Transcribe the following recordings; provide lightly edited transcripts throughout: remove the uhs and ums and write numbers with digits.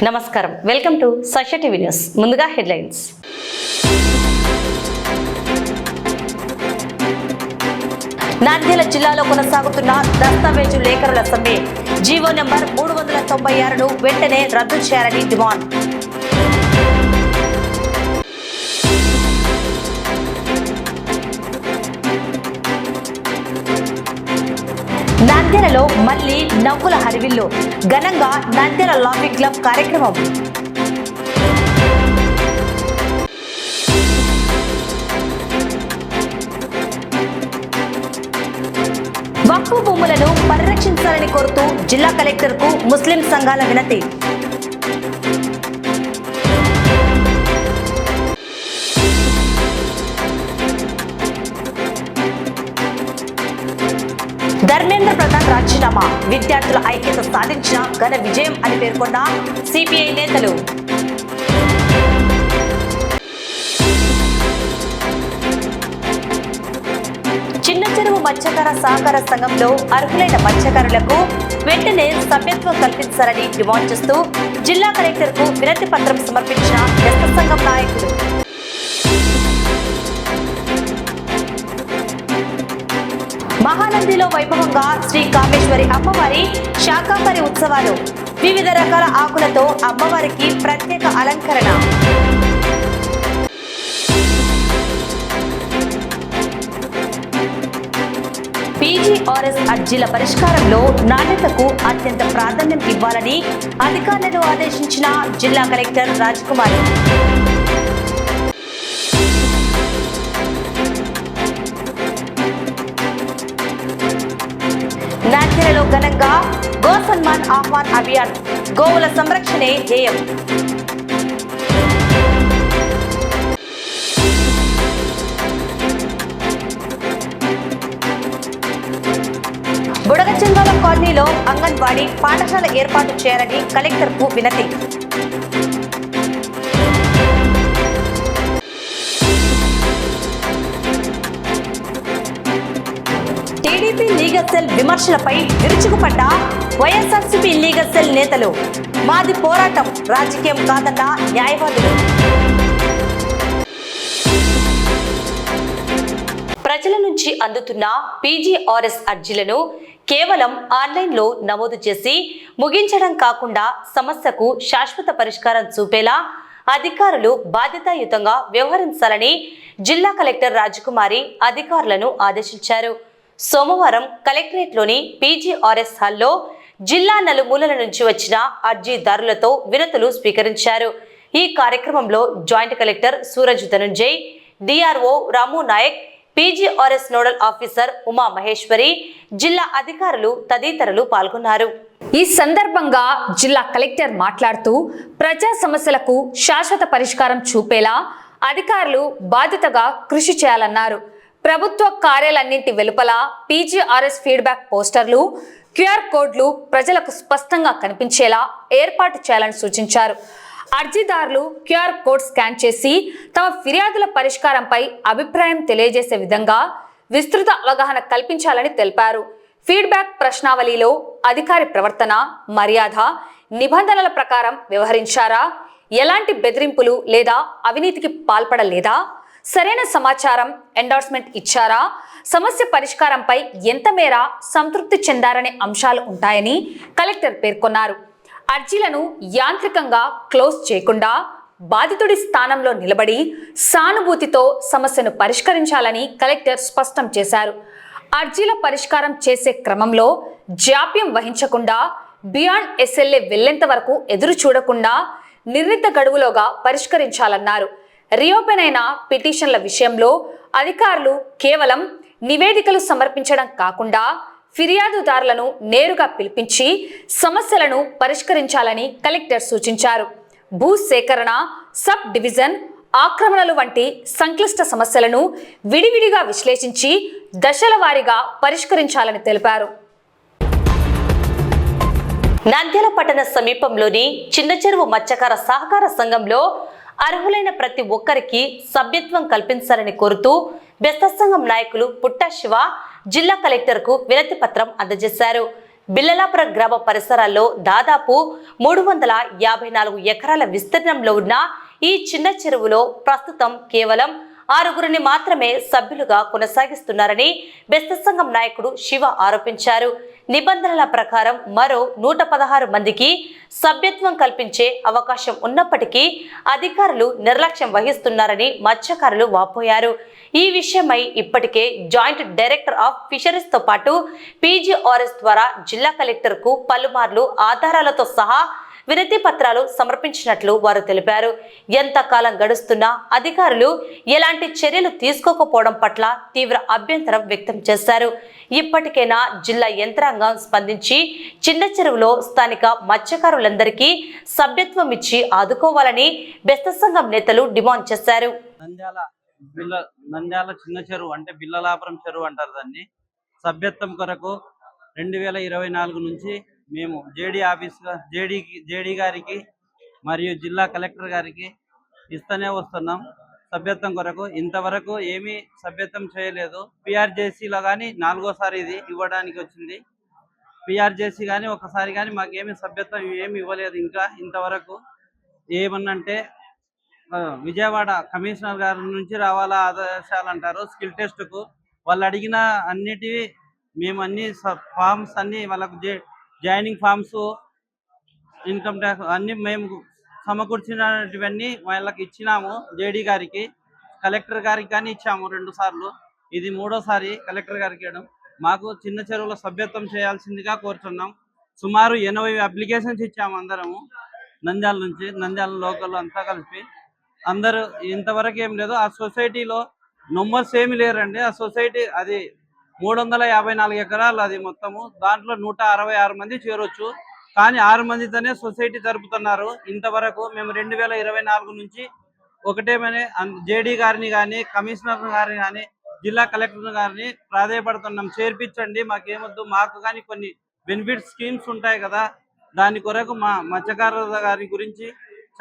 నమస్కారం, welcome to సష TV news. ముందుగా headlines. Nandyal జిల్లాలో కొనసాగుతున్న దస్తావేజు లేఖరుల సమ్మె జీవో నంబర్ 396ను వెంటనే రద్దు చేయాలని డిమాండ్. నంద్యాలలో మళ్లీ నవ్వుల హరివిల్లు, ఘనంగా నంద్యాల లాఫింగ్ క్లబ్ కార్యక్రమం. వక్ఫ్ భూములను పరిరక్షించాలని కోరుతూ జిల్లా కలెక్టర్కు ముస్లిం సంఘాల వినతి. ధర్మేంద్ర ప్రధాన్ రాజీనామా విద్యార్థుల ఐక్యత సాధించిన ఘన విజయం అని పేర్కొన్న సిపిఐ నేతలు. చిన్న చెరువు మత్స్యకార సహకార సంఘంలో అర్హులైన మత్స్యకారులకు వెంటనే సభ్యత్వం కల్పించాలని డిమాండ్ చేస్తూ జిల్లా కలెక్టర్కు వినతి పత్రం సమర్పించిన బెస్త సంఘం నాయకులు. మహానందిలో వైభవంగా శ్రీ కామేశ్వరి అమ్మవారి శాకాంబరి ఉత్సవాలు. వివిధ రకాల ఆకులతో అమ్మవారికి ప్రత్యేక అలంకరణ. పీజీఆర్ఎస్ అర్జీల పరిష్కారంలో నాణ్యతకు అత్యంత ప్రాధాన్యం ఇవ్వాలని అధికారులను ఆదేశించిన జిల్లా కలెక్టర్ రాజ్కుమారి. నంద్యాలలో ఘనంగా గో సన్మాన్ ఆహ్వాన్ అభియాన్, గోవుల సంరక్షణే ధ్యేయం. బుడగచందాల కాలనీలో అంగన్వాడీ పాఠశాల ఏర్పాటు చేయాలని కలెక్టర్కు వినతి. టీడీపీ లీగల్ సెల్ విమర్శలపై విరుచుకుపడ్డ వైఎస్ఆర్సీపీ లీగల్ సెల్ నేతలు. మాది పోరాటం, రాజకీయం కాదన్న న్యాయవాదులు. ప్రజల నుంచి అందుతున్న పీజీఆర్ఎస్ అర్జీలను కేవలం ఆన్లైన్లో నమోదు చేసి ముగించడం కాకుండా సమస్యకు శాశ్వత పరిష్కారం చూపేలా అధికారులు బాధ్యతాయుతంగా వ్యవహరించాలని జిల్లా కలెక్టర్ రాజకుమారి అధికారులను ఆదేశించారు. సోమవారం కలెక్టరేట్లోని పీజీఆర్ఎస్ హాల్లో జిల్లా నలుమూలల నుంచి వచ్చిన అర్జీదారులతో వినతులు స్వీకరించారు. ఈ కార్యక్రమంలో joint collector Suraj Dhanunjay, DRO Ramu Nayak, PGRS nodal officer Uma Maheshwari, జిల్లా అధికారులు తదితరులు పాల్గొన్నారు. ఈ సందర్భంగా జిల్లా కలెక్టర్ మాట్లాడుతూ ప్రజా సమస్యలకు శాశ్వత పరిష్కారం చూపేలా అధికారులు బాధ్యతగా కృషి చేయాలన్నారు. ప్రభుత్వ కార్యాలన్నింటి వెలుపల పీజీఆర్ఎస్ ఫీడ్బ్యాక్ పోస్టర్లు, క్యూఆర్ కోడ్లు ప్రజలకు స్పష్టంగా కనిపించేలా ఏర్పాటు చేయాలని సూచించారు. అర్జీదారులు క్యూఆర్ కోడ్ స్కాన్ చేసి తమ ఫిర్యాదుల పరిష్కారంపై అభిప్రాయం తెలియజేసే విధంగా విస్తృత అవగాహన కల్పించాలని తెలిపారు. ఫీడ్బ్యాక్ ప్రశ్నావళిలో అధికారి ప్రవర్తన, మర్యాద, నిబంధనల ప్రకారం వ్యవహరించారా, ఎలాంటి బెదిరింపులు లేదా అవినీతికి పాల్పడలేదా, సరైన సమాచారం ఎండార్స్మెంట్ ఇచ్చారా, సమస్య పరిష్కారంపై ఎంత మేర సంతృప్తి చెందారనే అంశాలు ఉంటాయని కలెక్టర్ పేర్కొన్నారు. అర్జీలను యాంత్రికంగా క్లోజ్ చేయకుండా బాధితుడి స్థానంలో నిలబడి సానుభూతితో సమస్యను పరిష్కరించాలని కలెక్టర్ స్పష్టం చేశారు. అర్జీల పరిష్కారం చేసే క్రమంలో జాప్యం వహించకుండా బియాండ్ ఎస్ఎల్ఏ వెళ్లేంత వరకు ఎదురు చూడకుండా నిర్ణీత గడువులోగా పరిష్కరించాలన్నారు. రీఓపెన్ అయిన పిటిషన్ల విషయంలో అధికారులు కేవలం నివేదికలు సమర్పించడం కాకుండా ఫిర్యాదుదారులను నేరుగా పిలిపించి సమస్యలను పరిష్కరించాలని కలెక్టర్ సూచించారు. భూ సేకరణ, సబ్ డివిజన్, ఆక్రమణలు వంటి సంక్లిష్ట సమస్యలను విడివిడిగా విశ్లేషించి దశల వారీగా పరిష్కరించాలని తెలిపారు. నంద్యాల పట్టణ సమీపంలోని చిన్న చెరువు మత్స్యకార సహకార సంఘంలో అర్హులైన ప్రతి ఒక్కరికి సభ్యత్వం కల్పించాలని కోరుతూ బెస్త సంఘం నాయకులు పుట్ట శివ జిల్లా కలెక్టర్కు వినతి పత్రం అందజేశారు. బిల్లలాపురం గ్రామ పరిసరాల్లో దాదాపు 354 ఎకరాల విస్తీర్ణంలో ఉన్న ఈ చిన్న చెరువులో ప్రస్తుతం కేవలం 6గురిని మాత్రమే సభ్యులుగా కొనసాగిస్తున్నారని బెస్త సంఘం నాయకుడు శివ ఆరోపించారు. నిబంధనల ప్రకారం మరో 116 మందికి సభ్యత్వం కల్పించే అవకాశం ఉన్నప్పటికీ అధికారులు నిర్లక్ష్యం వహిస్తున్నారని మత్స్యకారులు వాపోయారు. ఈ విషయమై ఇప్పటికే జాయింట్ డైరెక్టర్ ఆఫ్ ఫిషరీస్ తో పాటు PGRS ద్వారా జిల్లా కలెక్టర్కు పలుమార్లు ఆధారాలతో సహా వినతి పత్రాలు సమర్పించినట్లు వారు తెలిపారు. ఎంతకాలం గడుస్తున్నా అధికారులు ఎలాంటి చర్యలు తీసుకోకపోవడం పట్ల తీవ్ర అభ్యంతరం వ్యక్తం చేశారు. ఇప్పటికైనా జిల్లా యంత్రాంగం స్పందించి చిన్న చెరువులో స్థానిక మత్స్యకారులందరికీ సభ్యత్వం ఇచ్చి ఆదుకోవాలని బెస్త సంఘం నేతలు డిమాండ్ చేశారు. నంద్యాల చిన్న చెరువు అంటే బిల్లలాపురం చెరువు అంటారు దాన్ని. సభ్యత్వం కొరకు 2024 నుంచి మేము జేడీ గారికి మరియు జిల్లా కలెక్టర్ గారికి ఇస్తూనే వస్తున్నాం. సభ్యత్వం కొరకు ఇంతవరకు ఏమీ సభ్యత్వం చేయలేదు. PRJCలో కానీ 4వ సారి ఇది ఇవ్వడానికి వచ్చింది. PRJC కానీ ఒకసారి కానీ మాకేమీ సభ్యత్వం ఏమి ఇవ్వలేదు. ఇంకా ఇంతవరకు ఏమన్నంటే విజయవాడ కమిషనర్ గారి నుంచి రావాలా ఆదేశాలు అంటారు. స్కిల్ టెస్ట్కు వాళ్ళు అడిగిన అన్నిటివి మేము అన్ని ఫామ్స్ అన్ని వాళ్ళకు జాయినింగ్ ఫామ్స్, ఇన్కమ్ ట్యాక్స్ అన్ని మేము సమకూర్చినటువన్నీ వాళ్ళకి ఇచ్చినాము. జేడీ గారికి, కలెక్టర్ గారికి కానీ ఇచ్చాము 2 సార్లు. ఇది 3వసారి కలెక్టర్ గారికి ఇవ్వడం. మాకు చిన్న చెరువులో సభ్యత్వం చేయాల్సిందిగా కోరుతున్నాం. సుమారు 80 అప్లికేషన్స్ ఇచ్చాము అందరము. నంద్యాల నుంచి, నంద్యాల లోకల్ అంతా కలిపి అందరూ ఇంతవరకు ఏం లేదు. ఆ సొసైటీలో నంబర్స్ ఏమి లేరండి. ఆ సొసైటీ అది 354 ఎకరాలు అది మొత్తము. దాంట్లో 166 మంది చేరొచ్చు. కానీ 6 మందితోనే సొసైటీ జరుపుతున్నారు. ఇంతవరకు మేము 2024 నుంచి ఒకటేమని జేడీ గారిని కానీ, కమిషనర్ గారిని కానీ, జిల్లా కలెక్టర్ గారిని ప్రాధాయపడుతున్నాం. చేర్పించండి, మాకేమొద్దు. మాకు కానీ కొన్ని బెనిఫిట్ స్కీమ్స్ ఉంటాయి కదా, దాని కొరకు మా మత్స్యకారుల గారి గురించి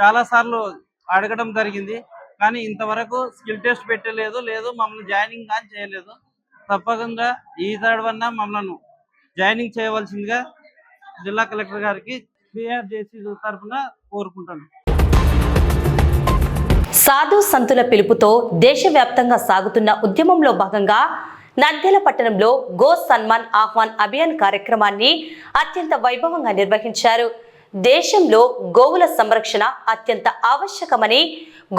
చాలాసార్లు అడగడం జరిగింది. కానీ ఇంతవరకు స్కిల్ టెస్ట్ పెట్టలేదు, మమ్మల్ని జాయినింగ్ కానీ చేయలేదు. తప్పకుండా ఈ తడవన్నా మమ్మల్ని జాయినింగ్ చేయవలసిందిగా జిల్లా కలెక్టర్ గారికి PRJC తరఫున కోరుకుంటాను. సాధు సంతుల పిలుపుతో దేశవ్యాప్తంగా సాగుతున్న ఉద్యమంలో భాగంగా నంద్యాల పట్టణంలో గో సన్మాన్ ఆహ్వాన్ అభియాన్ కార్యక్రమాన్ని అత్యంత వైభవంగా నిర్వహించారు. దేశంలో గోవుల సంరక్షణ అత్యంత ఆవశ్యకమని,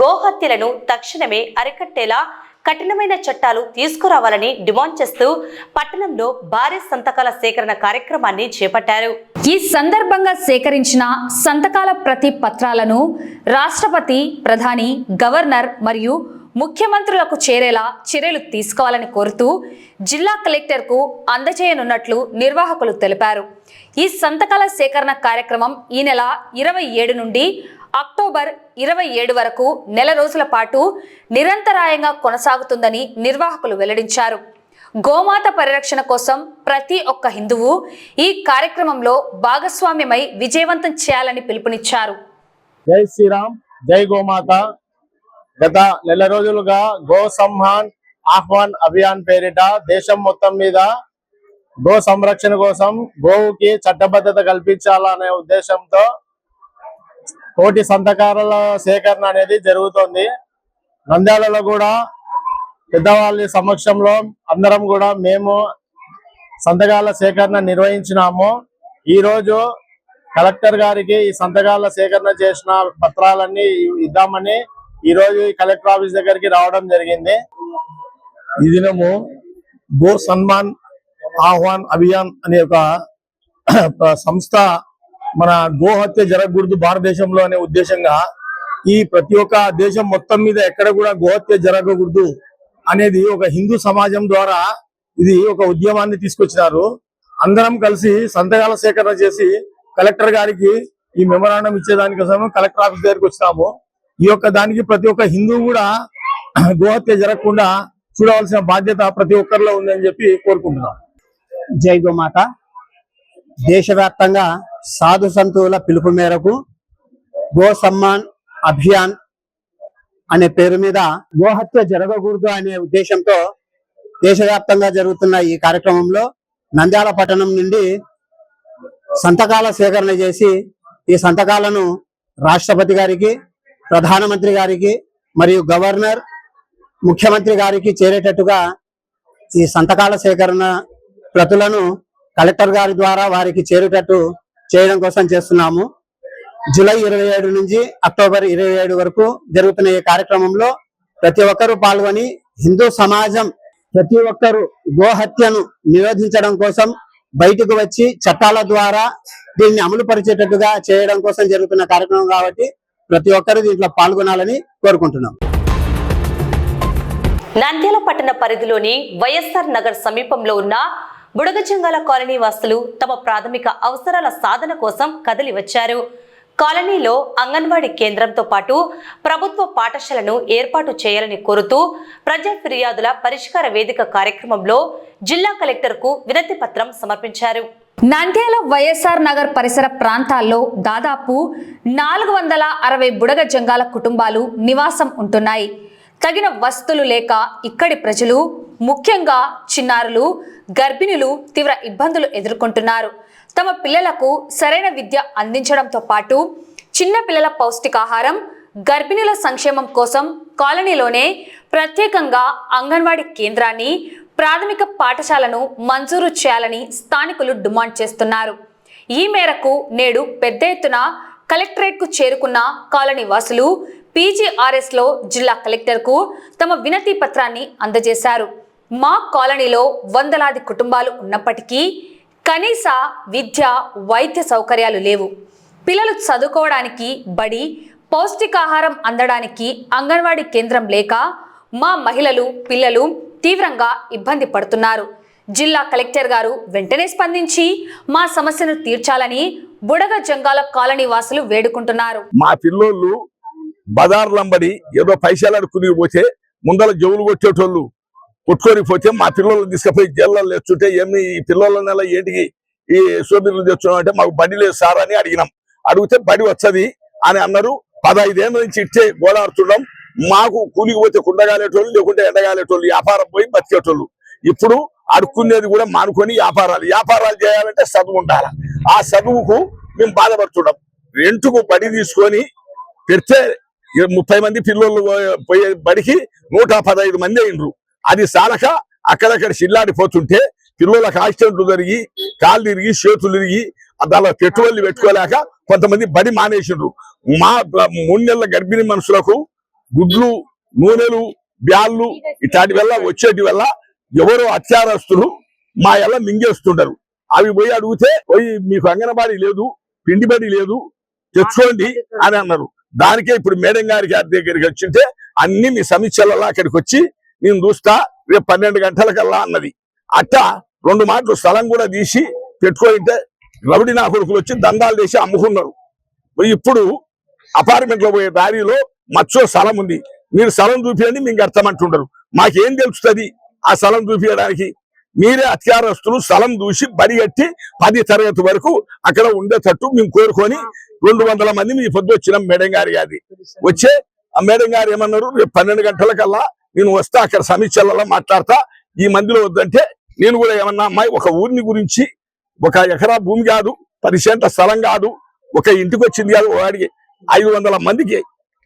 గోహత్యలను తక్షణమే అరికట్టేలా కఠినమైన చట్టాలు తీసుకురావాలని డిమాండ్ చేస్తూ పట్టణంలో భారీ సంతకాల సేకరణ కార్యక్రమాన్ని చేపట్టారు. ఈ సందర్భంగా సేకరించిన సంతకాల ప్రతి పత్రాలను రాష్ట్రపతి, ప్రధాని, గవర్నర్ మరియు ముఖ్యమంత్రులకు చేరేలా చర్యలు తీసుకోవాలని కోరుతూ జిల్లా కలెక్టర్కు అందజేయనున్నట్లు నిర్వాహకులు తెలిపారు. ఈ సంతకాల సేకరణ కార్యక్రమం ఈ నెల 27 నుండి అక్టోబర్ 27 వరకు నెల రోజుల పాటు నిరంతరాయంగా కొనసాగుతుందని నిర్వాహకులు వెల్లడించారు. గోమాత పరిరక్షణ కోసం ప్రతి ఒక్క హిందువు ఈ కార్యక్రమంలో భాగస్వామ్యమై విజయవంతం చేయాలని పిలుపునిచ్చారు. జై శ్రీరామ్, జై గోమాత. గత నెల రోజులుగా గో సమ్మాన్ ఆహ్వాన్ అభియాన్ పేరిట దేశం మొత్తం మీద గో సంరక్షణ కోసం, గోవుకి చట్టబద్ధత కల్పించాలనే ఉద్దేశంతో కోటి సంతకాల సేకరణ అనేది జరుగుతోంది. నంద్యాలలో కూడా పెద్దవాళ్ళ సమక్షంలో అందరం కూడా మేము సంతకాల సేకరణ నిర్వహించినాము. ఈ రోజు కలెక్టర్ గారికి ఈ సంతకాల సేకరణ చేసిన పత్రాలన్నీ ఇద్దామని ఈ రోజు కలెక్టర్ ఆఫీస్ దగ్గరికి రావడం జరిగింది. ఈ దినము గో సన్మాన్ ఆహ్వాన్ అభియాన్ అనే ఒక సంస్థ మన గోహత్య జరగకూడదు భారతదేశంలో అనే ఉద్దేశంగా ఈ ప్రతి ఒక్క దేశం మొత్తం మీద ఎక్కడ కూడా గోహత్య జరగకూడదు అనేది ఒక హిందూ సమాజం ద్వారా ఇది ఒక ఉద్యమాన్ని తీసుకొచ్చినారు. అందరం కలిసి సంతకాల సేకరణ చేసి కలెక్టర్ గారికి ఈ మెమరాండం ఇచ్చేదానికోసం కలెక్టర్ ఆఫీస్ దగ్గరికి వచ్చినాము. ఈ యొక్క దానికి ప్రతి ఒక్క హిందూ కూడా గోహత్య జరగకుండా చూడవలసిన బాధ్యత ప్రతి ఒక్కరిలో ఉందని చెప్పి కోరుకుంటున్నాం. జై గోమాత. దేశవ్యాప్తంగా సాధు సంతుల పిలుపు మేరకు గో సమ్మాన్ అభియాన్ అనే పేరు మీద గోహత్య జరగకూడదు అనే ఉద్దేశంతో దేశవ్యాప్తంగా జరుగుతున్న ఈ కార్యక్రమంలో నంద్యాల పట్టణం నుండి సంతకాల సేకరణ చేసి ఈ సంతకాలను రాష్ట్రపతి గారికి, ప్రధానమంత్రి గారికి మరియు గవర్నర్, ముఖ్యమంత్రి గారికి చేరేటట్టుగా ఈ సంతకాల సేకరణ ప్రతులను కలెక్టర్ గారి ద్వారా వారికి చేరేటట్టు చేయడం కోసం చేస్తున్నాము. జూలై 27 నుంచి అక్టోబర్ 27 వరకు జరుగుతున్న ఈ కార్యక్రమంలో ప్రతి ఒక్కరూ పాల్గొని హిందూ సమాజం ప్రతి ఒక్కరూ గోహత్యను నిరోధించడం కోసం బయటకు వచ్చి చట్టాల ద్వారా దీన్ని అమలు పరిచేటట్టుగా చేయడం కోసం జరుగుతున్న కార్యక్రమం కాబట్టి ప్రతి ఒక్కరూ దీంట్లో పాల్గొనాలని కోరుకుంటున్నాం. నంద్యాల పట్టణ పరిధిలోని వైఎస్ఆర్ నగర్ సమీపంలో ఉన్న బుడగజంగాల కాలనీ వాసులు తమ ప్రాథమిక అవసరాల సాధన కోసం కదిలి వచ్చారు. కాలనీలో అంగన్వాడీ కేంద్రంతో పాటు ప్రభుత్వ పాఠశాలను ఏర్పాటు చేయాలని కోరుతూ ప్రజా ఫిర్యాదుల పరిష్కార వేదిక కార్యక్రమంలో జిల్లా కలెక్టర్కు వినతి పత్రం సమర్పించారు. నంద్యాల వైఎస్ఆర్ నగర్ పరిసర ప్రాంతాల్లో దాదాపు 460 బుడగ జంగాల కుటుంబాలు నివాసం ఉంటున్నాయి. తగిన వసతులు లేక ఇక్కడి ప్రజలు, ముఖ్యంగా చిన్నారులు, గర్భిణులు తీవ్ర ఇబ్బందులు ఎదుర్కొంటున్నారు. తమ పిల్లలకు సరైన విద్య అందించడంతో పాటు చిన్న పిల్లల పౌష్టికాహారం, గర్భిణుల సంక్షేమం కోసం కాలనీలోనే ప్రత్యేకంగా అంగన్వాడీ కేంద్రాన్ని, ప్రాథమిక పాఠశాలను మంజూరు చేయాలని స్థానికులు డిమాండ్ చేస్తున్నారు. ఈ మేరకు నేడు పెద్ద ఎత్తున కలెక్టరేట్కు చేరుకున్న కాలనీ వాసులు పీజీఆర్ఎస్లో జిల్లా కలెక్టర్కు తమ వినతి పత్రాన్ని అందజేశారు. మా కాలనీలో వందలాది కుటుంబాలు ఉన్నప్పటికీ కనీస విద్య, వైద్య సౌకర్యాలు లేవు. పిల్లలు చదువుకోవడానికి బడి, పౌష్టికాహారం అందడానికి అంగన్వాడీ కేంద్రం లేక మా మహిళలు, పిల్లలు తీవ్రంగా ఇబ్బంది పడుతున్నారు. జిల్లా కలెక్టర్ గారు వెంటనే స్పందించి మా సమస్యను తీర్చాలని బుడగ జంగాల కాలనీ వాసులు వేడుకుంటున్నారు. మా పిల్లోళ్ళు బజార్లంబడి ఏదో పైసలు అడుక్కుని పోతే ముందర జవులు కొట్టేటోళ్ళు కొట్టుకొని పోతే మా పిల్లలు తీసుకుపోయి జైల్లో తెచ్చుంటే ఏమి ఈ పిల్లల నెల ఏంటికి ఈ సోదరులు తెచ్చున్నాం అంటే మాకు బడి లేదు సార్ అని అడిగినాం. అడిగితే బడి వచ్చది అని అన్నారు. 15 ఏళ్ళ నుంచి ఇచ్చే గోడాడుతున్నాం. మాకు కూలికి పోతే కుండగాలేటోళ్ళు, లేకుంటే ఎండగాలేటోళ్ళు, వ్యాపారం పోయి బతికేటోళ్ళు. ఇప్పుడు అడుక్కునేది కూడా మానుకొని వ్యాపారాలు చేయాలంటే చదువు ఉండాలి. ఆ చదువుకు మేము బాధపడుతున్నాం. రెంటుకు బడి తీసుకొని పెడితే 30 మంది పిల్లలు పోయే బడికి 115 మంది అయినరు. అది సాలక అక్కడక్కడ చిల్లాడిపోతుంటే పిల్లలకు యాక్సిడెంట్లు జరిగి కాళ్ళు తిరిగి చేతులు తిరిగి దాని పెట్టుబడులు పెట్టుకోలేక కొంతమంది బడి మానేసిండ్రు. మా 3 నెలల గర్భిణీ మనుషులకు గుడ్లు, నూనెలు, బ్యాళ్ళు ఇట్లాంటి వల్ల వచ్చేటి వల్ల ఎవరో అత్యారస్తులు మా ఎలా మింగేస్తుంటారు. అవి పోయి అడిగితే పోయి మీకు అంగన్వాడీ లేదు, పిండి బడి లేదు, తెచ్చుకోండి అని అన్నారు. దానికే ఇప్పుడు మేడం గారికి దగ్గరికి వచ్చింటే అన్ని మీ సమీక్షలలో అక్కడికి వచ్చి నేను చూస్తా రేపు 12 గంటలకల్లా అన్నది. అట్టా 2 మాటలు స్థలం కూడా తీసి పెట్టుకుంటే రౌడీ నా కొడుకులు వచ్చి దందాలు చేసి అమ్ముకున్నారు. ఇప్పుడు అపార్ట్మెంట్ లో పోయే దారిలో మచ్చో స్థలం ఉంది, మీరు స్థలం చూపించండి మీకు అర్థమంటుంటారు. మాకేం తెలుస్తుంది ఆ స్థలం చూపించడానికి? మీరే అత్యారస్తులు స్థలం చూసి బడి కట్టి 10వ తరగతి వరకు అక్కడ ఉండేటట్టు మేము కోరుకొని 200 మంది మీ పొద్దు వచ్చినాం. మేడం గారి అది వచ్చే ఆ మేడం గారు ఏమన్నారు, రేపు 12 గంటలకల్లా నేను వస్తా, అక్కడ సమీక్షలలో మాట్లాడతా, ఈ మందిలో వద్దంటే నేను కూడా ఏమన్నా అమ్మాయి ఒక ఊరిని గురించి 1 ఎకరా భూమి కాదు, 10 సెంట్ల స్థలం కాదు, ఒక ఇంటికి వచ్చింది కాదు, వాడికి 500 మందికి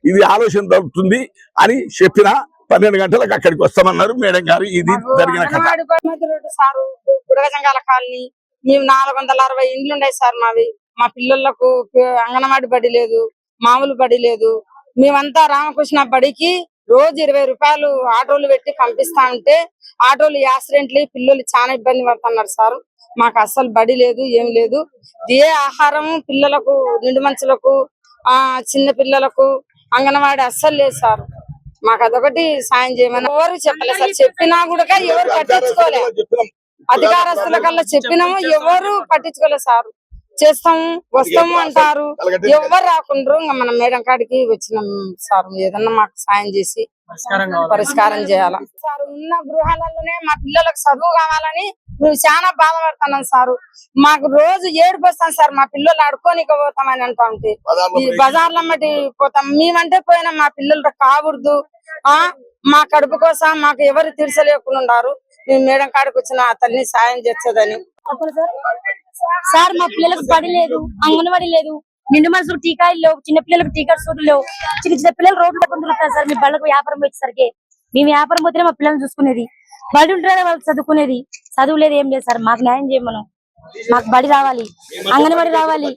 ఇది ఆలోచన దొరుకుతుంది అని చెప్పిన 12 గంటలకు అక్కడికి వస్తామన్నారు మేడం గారు. ఇది జరిగిన కథ. బుడగజంగాల కాలనీ మేము 460 ఇండ్లు ఉన్నాయి సార్ మావి. మా పిల్లలకు అంగన్వాడి బడి లేదు, మామూలు బడి లేదు. మేమంతా రామకృష్ణ బడికి రోజు 20 రూపాయలు ఆటోలు పెట్టి పంపిస్తా ఉంటే ఆటోలు యాక్సిడెంట్లు, పిల్లలు చాలా ఇబ్బంది పడుతున్నారు సార్. మాకు అస్సలు బడి లేదు, ఏం లేదు. ఏ ఆహారం పిల్లలకు, నిండు మనుషులకు, చిన్న పిల్లలకు అంగన్వాడి అస్సలు లేదు సార్. మాకు అదొకటి సాయం చేయమని ఎవరు చెప్పలేదు సార్. చెప్పినా కూడా ఎవరు పట్టించుకోలేదు. అధికారస్తుల కల్లా చెప్పినాము, ఎవరు పట్టించుకోలేదు సార్. చేస్తాము వస్తాము అంటారు, ఎవరు రాకుండ్రు. ఇంకా మనం మేడం కాడికి వచ్చినాం సార్, ఏదన్నా మాకు సాయం చేసి పరిష్కారం చేయాలా సార్. ఉన్న గృహాలలోనే మా పిల్లలకు చదువు కావాలని మేము చాలా బాధపడుతున్నాం సార్. మాకు రోజు ఏడుపు వస్తాం సార్. మా పిల్లలు ఆడుకోనిక పోతామని అంటా ఉంటే ఈ బజార్లమ్మటి పోతాం. మేమంటే పోయినా మా పిల్లలు కాకూడదు. మా కడుపు కోసం మాకు ఎవరు తీర్చలేకుండా ఉన్నారు. మేము మేడం కాడికి వచ్చిన తల్లిని సాయం చేస్తుందని సార్ మా పిల్లలకు బడి లేదు, అంగన్వాడీ లేదు, నిండు మనసులకు టీకాలు లేవు, చిన్న పిల్లలకు టీకా సూట్లు లేవు. చిన్న చిన్న పిల్లలు రోడ్లు పట్టుకుంటున్నారు సార్. మీ బళ్ళకు వ్యాపారం వచ్చేసరికి మేము వ్యాపారం పోతేనే మా పిల్లల్ని చూసుకునేది, బడి ఉంటేనే వాళ్ళు చదువుకునేది. చదువు లేదు, ఏం లేదు సార్. మాకు న్యాయం చేయమను. మాకు బడి రావాలి, అంగన్వాడీ రావాలి.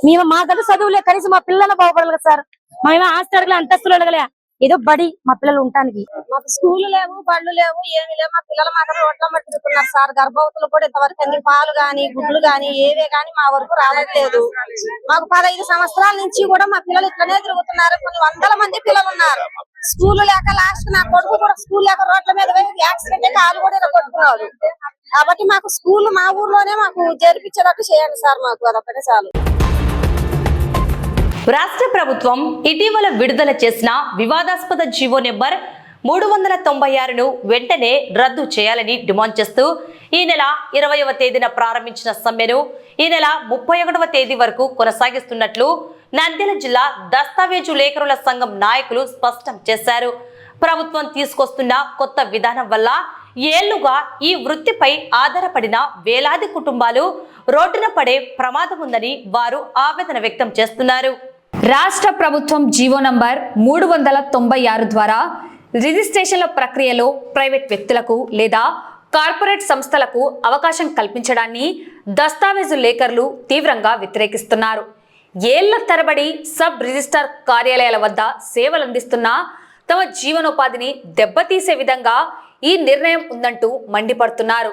మేము మాకంటూ చదువు లేదు, కనీసం మా పిల్లలను బాగుపడాలి కదా సార్. మేమేమో ఆస్తి అడగలే, అంతస్తులు అడగలే, ఏదో బడి మా పిల్లలు ఉండటానికి. మాకు స్కూల్ లేవు, బళ్ళు లేవు, ఏమి లేవు. మా పిల్లలు మాత్రం రోడ్ల మట్టి తిరుగుతున్నారు సార్. గర్భవతులు కూడా ఇంతవరకు అన్ని పాలు గాని గుడ్లు గాని ఏవే గాని మా వరకు రావట్లేదు. మాకు 15 సంవత్సరాల నుంచి కూడా మా పిల్లలు ఇట్లనే తిరుగుతున్నారు. కొన్ని వందల మంది పిల్లలు ఉన్నారు. స్కూల్ లేక లాస్ట్ నా కొడుకు కూడా స్కూల్ లేక రోడ్ల మీద యాక్సిడెంట్ అయితే కాలు కూడా కొట్టుకున్నాడు. కాబట్టి మాకు స్కూల్ మా ఊర్లోనే మాకు జరిపించేటట్టు చేయండి సార్. మాకు అదొక్కటే చాలు. రాష్ట్ర ప్రభుత్వం ఇటీవల విడుదల చేసిన వివాదాస్పద జీవో నెంబర్ 396ను వెంటనే రద్దు చేయాలని డిమాండ్ చేస్తూ ఈ నెల 20వ తేదీన ప్రారంభించిన సమ్మెను ఈ నెల 31వ తేదీ వరకు కొనసాగిస్తున్నట్లు నంద్యాల జిల్లా దస్తావేజు లేఖరుల సంఘం నాయకులు స్పష్టం చేశారు. ప్రభుత్వం తీసుకొస్తున్న కొత్త విధానం వల్ల ఏళ్లుగా ఈ వృత్తిపై ఆధారపడిన వేలాది కుటుంబాలు రోడ్డున పడే ప్రమాదం ఉందని వారు ఆవేదన వ్యక్తం చేస్తున్నారు. రాష్ట్ర ప్రభుత్వం జీవో నంబర్ 396 ద్వారా రిజిస్ట్రేషన్ల ప్రక్రియలో ప్రైవేట్ వ్యక్తులకు లేదా కార్పొరేట్ సంస్థలకు అవకాశం కల్పించడాన్ని దస్తావేజు లేఖరులు తీవ్రంగా వ్యతిరేకిస్తున్నారు. ఏళ్ల తరబడి సబ్ రిజిస్ట్రార్ కార్యాలయాల వద్ద సేవలందిస్తున్న తమ జీవనోపాధిని దెబ్బతీసే విధంగా ఈ నిర్ణయం ఉందంటూ మండిపడుతున్నారు.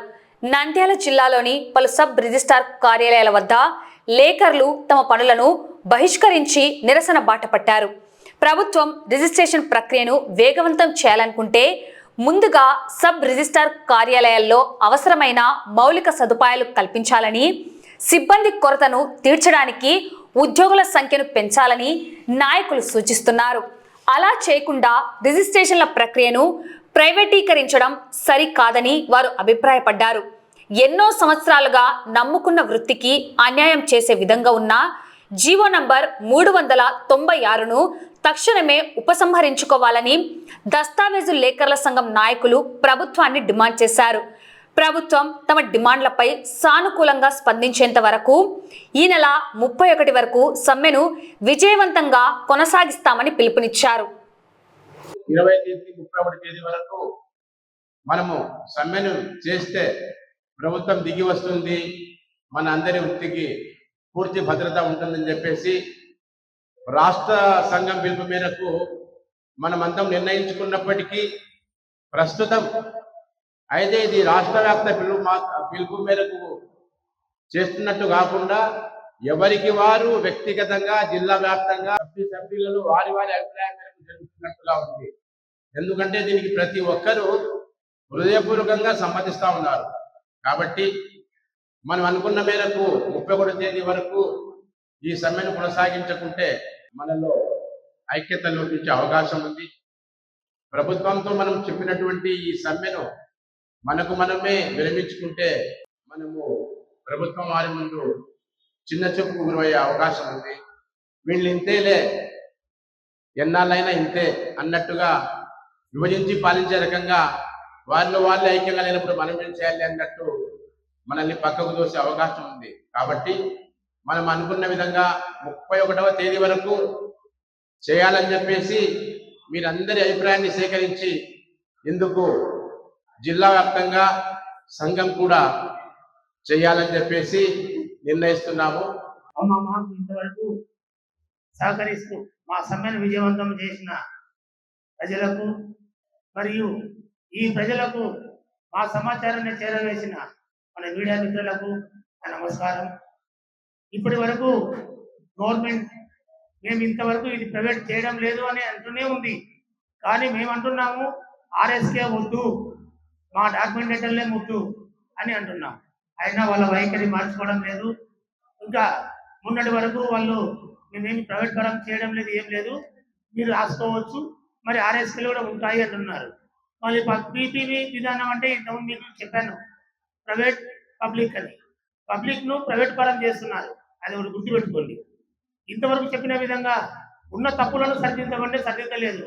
నంద్యాల జిల్లాలోని పలు సబ్ రిజిస్ట్రార్ కార్యాలయాల వద్ద లేఖరులు తమ పనులను బహిష్కరించి నిరసన బాట పట్టారు. ప్రభుత్వం రిజిస్ట్రేషన్ ప్రక్రియను వేగవంతం చేయాలనుకుంటే ముందుగా సబ్ రిజిస్ట్రార్ కార్యాలయాల్లో అవసరమైన మౌలిక సదుపాయాలు కల్పించాలని, సిబ్బంది కొరతను తీర్చడానికి ఉద్యోగుల సంఖ్యను పెంచాలని నాయకులు సూచిస్తున్నారు. అలా చేయకుండా రిజిస్ట్రేషన్ల ప్రక్రియను ప్రైవేటీకరించడం సరికాదని వారు అభిప్రాయపడ్డారు. ఎన్నో సంవత్సరాలుగా నమ్ముకున్న వృత్తికి అన్యాయం చేసే విధంగా ఉన్న జీవో నంబర్ 396ను తక్షణమే ఉపసంహరించుకోవాలని దస్తావేజు లేఖరుల సంఘం నాయకులు ప్రభుత్వాన్ని డిమాండ్ చేశారు. ప్రభుత్వం తమ డిమాండ్లపై సానుకూలంగా స్పందించేంత వరకు ఈ నెల 31 వరకు సమ్మెను విజయవంతంగా కొనసాగిస్తామని పిలుపునిచ్చారు. 20 తేదీ 31 తేదీ వరకు మనము సమ్మెను చేస్తే ప్రభుత్వం దిగి వస్తుంది, మన అందరి వృత్తికి పూర్తి భద్రత ఉంటుందని చెప్పేసి రాష్ట్ర సంఘం పిలుపు మేరకు మనమంతా నిర్ణయించుకున్నప్పటికీ ప్రస్తుతం అయితే ఇది రాష్ట్ర వ్యాప్త పిలుపు మేరకు చేస్తున్నట్టు కాకుండా ఎవరికి వారు వ్యక్తిగతంగా జిల్లా వ్యాప్తంగా సభ్యులను వారి వారి అభిప్రాయం మేరకు జరుగుతున్నట్టుగా ఉంది. ఎందుకంటే దీనికి ప్రతి ఒక్కరూ హృదయపూర్వకంగా సమ్మతిస్తా ఉన్నారు. కాబట్టి మనం అనుకున్న మేరకు 31 తేదీ వరకు ఈ సమ్మెను కొనసాగించకుంటే మనలో ఐక్యత లోపించే అవకాశం ఉంది. ప్రభుత్వంతో మనం చెప్పినటువంటి ఈ సమ్మెను మనకు మనమే విరమించుకుంటే మనము ప్రభుత్వం వారి ముందు చిన్న చూపుకు గురయ్యే అవకాశం ఉంది. వీళ్ళు ఇంతేలే, ఎన్నాళ్ళైనా ఇంతే అన్నట్టుగా విభజించి పాలించే రకంగా వాళ్ళు వాళ్ళే ఐక్యంగా లేనప్పుడు మనం ఏం చేయాలి అన్నట్టు మనల్ని పక్కకు దోసే అవకాశం ఉంది. కాబట్టి మనం అనుకున్న విధంగా 31వ తేదీ వరకు చేయాలని చెప్పేసి మీరందరి అభిప్రాయాన్ని సేకరించి ఇందుకు జిల్లా వ్యాప్తంగా సంఘం కూడా చేయాలని చెప్పేసి నిర్ణయిస్తున్నాము. మాకు ఇంతవరకు సహకరిస్తూ మా సమ్మెను విజయవంతం చేసిన ప్రజలకు మరియు ఈ ప్రజలకు మా సమాచారాన్ని చేరవేసిన మన మీడియా మిత్రులకు నమస్కారం. ఇప్పటి వరకు గవర్నమెంట్ మేము ఇంతవరకు ఇది ప్రైవేట్ చేయడం లేదు అని అంటూనే ఉంది. కానీ మేము అంటున్నాము ఆర్ఎస్కే వద్దు, మా డాక్యుమెంటేటర్లే వద్దు అని అంటున్నాం. అయినా వాళ్ళ వైఖరి మార్చుకోవడం లేదు. ఇంకా మొన్నటి వరకు వాళ్ళు మేమేమి ప్రైవేట్ పరం చేయడం లేదు, ఏం లేదు, మీరు రాసుకోవచ్చు, మరి ఆర్ఎస్కేలు కూడా ఉంటాయి అంటున్నారు. మళ్ళీ పీపీవి విధానం అంటే ఇంతకుముందు మీకు చెప్పాను, ప్రైవేట్ పబ్లిక్ అని. పబ్లిక్ను ప్రైవేట్ పరం చేస్తున్నారు, అది ఒకటి గుర్తుపెట్టుకోండి. ఇంతవరకు చెప్పిన విధంగా ఉన్న తప్పులను సరిదిద్దమంటే సరిదిద్దలేదు.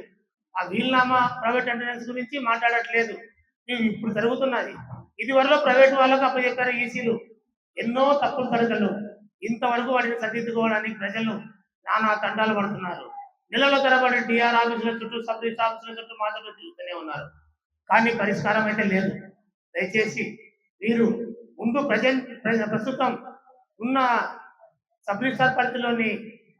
ఆ వీలునామా ప్రైవేట్ అటెండెన్స్ గురించి మాట్లాడట్లేదు. ఇప్పుడు జరుగుతున్నది. ఇది వరకు ప్రైవేట్ వాళ్ళకు అప్పచెప్పారు ఈసీలు, ఎన్నో తప్పుడు కడకలు ఇంతవరకు వాటిని సరిదిద్దుకోవడానికి ప్రజలు నానా తండాలు పడుతున్నారు. నెలల తరబడి డిఆర్ ఆఫీసుల చుట్టూ, సబ్ రిజిస్టర్ ఆఫీసుల చుట్టూ మాత్రం చూస్తూనే ఉన్నారు, కానీ పరిష్కారం అయితే లేదు. దయచేసి మీరు ముందు ప్రస్తుతం ఉన్న సబ్ రిజిస్టర్ పరిధిలోని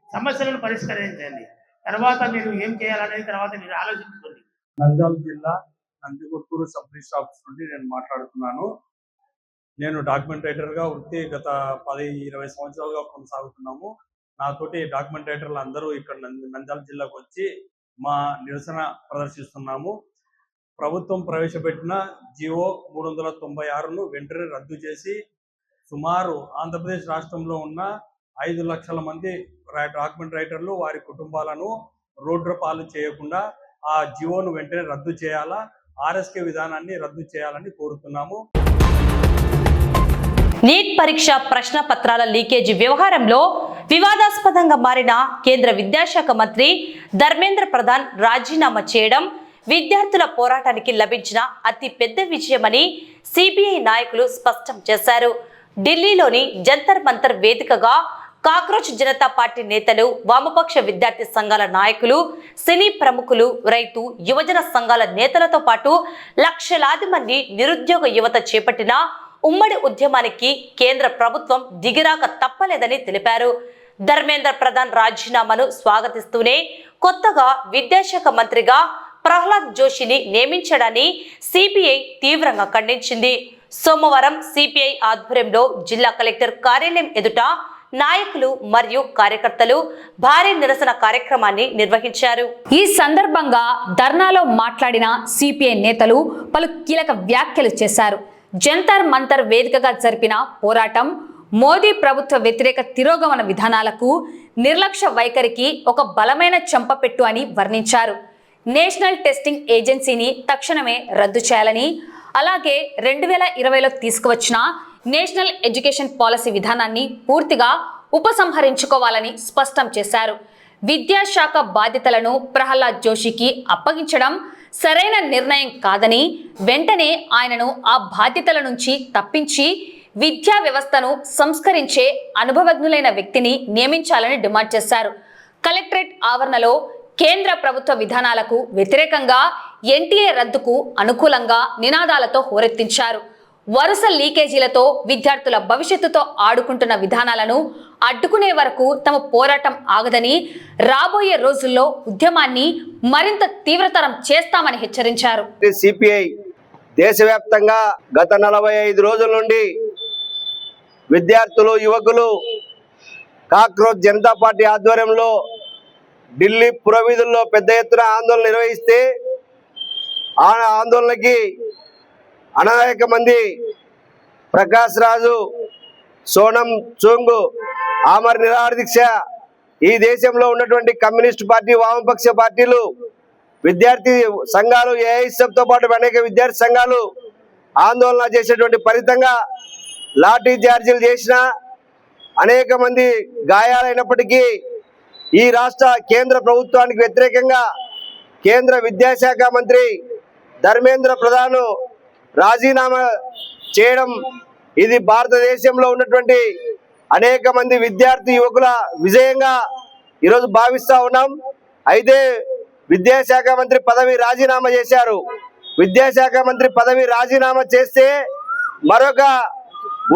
సమస్యలను పరిష్కరించండి. తర్వాత మీరు ఏం చేయాలనేది తర్వాత మీరు ఆలోచించుకోండి. నంద్యాల జిల్లా నందికొట్కూరు సబ్ రిజిస్టర్ ఆఫీస్ నుండి నేను మాట్లాడుతున్నాను. నేను డాక్యుమెంట్ రైటర్గా వృత్తి గత 10-20 సంవత్సరాలుగా కొనసాగుతున్నాము. నాతోటి డాక్యుమెంట్ రైటర్లు అందరూ ఇక్కడ నంద్యాల జిల్లాకు వచ్చి మా నిరసన ప్రదర్శిస్తున్నాము. ప్రభుత్వం ప్రవేశపెట్టిన జియో 396ను వెంటనే రద్దు చేసి సుమారు ఆంధ్రప్రదేశ్ రాష్ట్రంలో ఉన్న 5 లక్షల మంది డాక్యుమెంట్ రైటర్లు వారి కుటుంబాలను రోడ్డు పాలు చేయకుండా ఆ జియోను వెంటనే రద్దు చేయాలా, ఆర్ఎస్కే విధానాన్ని రద్దు చేయాలని కోరుతున్నాము. నీట్ పరీక్ష ప్రశ్న పత్రాల లీకేజీ వ్యవహారంలో వివాదాస్పదంగా మారిన కేంద్ర విద్యాశాఖ మంత్రి ధర్మేంద్ర ప్రధాన్ రాజీనామా చేయడం విద్యార్థుల పోరాటానికి లభించిన అతి పెద్ద విజయమని సిపిఐ నాయకులు స్పష్టం చేశారు. ఢిల్లీలోని జంతర్ మంతర్ వేదికగా కాక్రోచ్ జనతా పార్టీ నేతలు, వామపక్ష విద్యార్థి సంఘాల నాయకులు, సినీ ప్రముఖులు, రైతు, యువజన సంఘాల నేతలతో పాటు లక్షలాది మంది నిరుద్యోగ యువత చేపట్టిన ఉమ్మడి ఉద్యమానికి కేంద్ర ప్రభుత్వం దిగిరాక తప్పలేదని తెలిపారు. ధర్మేంద్ర ప్రధాన్ రాజీనామాను స్వాగతిస్తూనే కొత్తగా విద్యాశాఖ మంత్రిగా ప్రహ్లాద్ జోషిని నియమించడాన్ని సిపిఐ తీవ్రంగా ఖండించింది. సోమవారం సిపిఐ ఆధ్వర్యంలో జిల్లా కలెక్టర్ కార్యాలయం ఎదుట నాయకులు మరియు కార్యకర్తలు భారీ నిరసన కార్యక్రమాన్ని నిర్వహించారు. ఈ సందర్భంగా ధర్నాలో మాట్లాడిన సిపిఐ నేతలు పలు కీలక వ్యాఖ్యలు చేశారు. జంతర్ మంతర్ వేదికగా జరిపిన పోరాటం మోదీ ప్రభుత్వ వ్యతిరేక తిరోగమన విధానాలకు, నిర్లక్ష్య వైఖరికి ఒక బలమైన చెంపపెట్టు అని వర్ణించారు. నేషనల్ టెస్టింగ్ ఏజెన్సీని తక్షణమే రద్దు చేయాలని, అలాగే 2020లో తీసుకువచ్చిన నేషనల్ ఎడ్యుకేషన్ పాలసీ విధానాన్ని పూర్తిగా ఉపసంహరించుకోవాలని స్పష్టం చేశారు. విద్యాశాఖ బాధ్యతలను ప్రహ్లాద్ జోషికి అప్పగించడం సరైన నిర్ణయం కాదని, వెంటనే ఆయనను ఆ బాధ్యతల నుంచి తప్పించి విద్యా వ్యవస్థను సంస్కరించే అనుభవజ్ఞులైన వ్యక్తిని నియమించాలని డిమాండ్ చేశారు. కలెక్టరేట్ ఆవరణలో కేంద్ర ప్రభుత్వ విధానాలకు వ్యతిరేకంగా, ఎన్టీఏ రద్దుకు అనుకూలంగా నినాదాలతో హోరెత్తించారు. వరుస లీకేజీలతో విద్యార్థుల భవిష్యత్తుతో ఆడుకుంటున్న విధానాలను అడ్డుకునే వరకు తమ పోరాటం ఆగదని, రాబోయే రోజుల్లో ఉద్యమాన్ని మరింత తీవ్రతరం చేస్తామని హెచ్చరించారు. సిపిఐ దేశవ్యాప్తంగా గత 45 రోజుల నుండి విద్యార్థులు, యువకులు కాక్రోచ్ జనతా పార్టీ ఆధ్వర్యంలో ఢిల్లీ పురవీధుల్లో పెద్ద ఎత్తున ఆందోళన నిర్వహిస్తే ఆ ఆందోళనకి అనేక మంది ప్రకాష్ రాజు, సోనం చూంగ్ ఆమర నిరాహార దీక్ష, ఈ దేశంలో ఉన్నటువంటి కమ్యూనిస్ట్ పార్టీ, వామపక్ష పార్టీలు, విద్యార్థి సంఘాలు, ఏఐఎస్ఎఫ్తో పాటు అనేక విద్యార్థి సంఘాలు ఆందోళన చేసేటువంటి ఫలితంగా లాఠీ చార్జీలు చేసిన అనేక మంది గాయాలైనప్పటికీ ఈ రాష్ట్ర కేంద్ర ప్రభుత్వానికి వ్యతిరేకంగా కేంద్ర విద్యాశాఖ మంత్రి ధర్మేంద్ర ప్రధాన్ రాజీనామా చేయడం ఇది భారతదేశంలో ఉన్నటువంటి అనేక మంది విద్యార్థి యువకుల విజయంగా ఈరోజు భావిస్తా ఉన్నాం. అయితే విద్యాశాఖ మంత్రి పదవి రాజీనామా చేశారు. విద్యాశాఖ మంత్రి పదవి రాజీనామా చేస్తే మరొక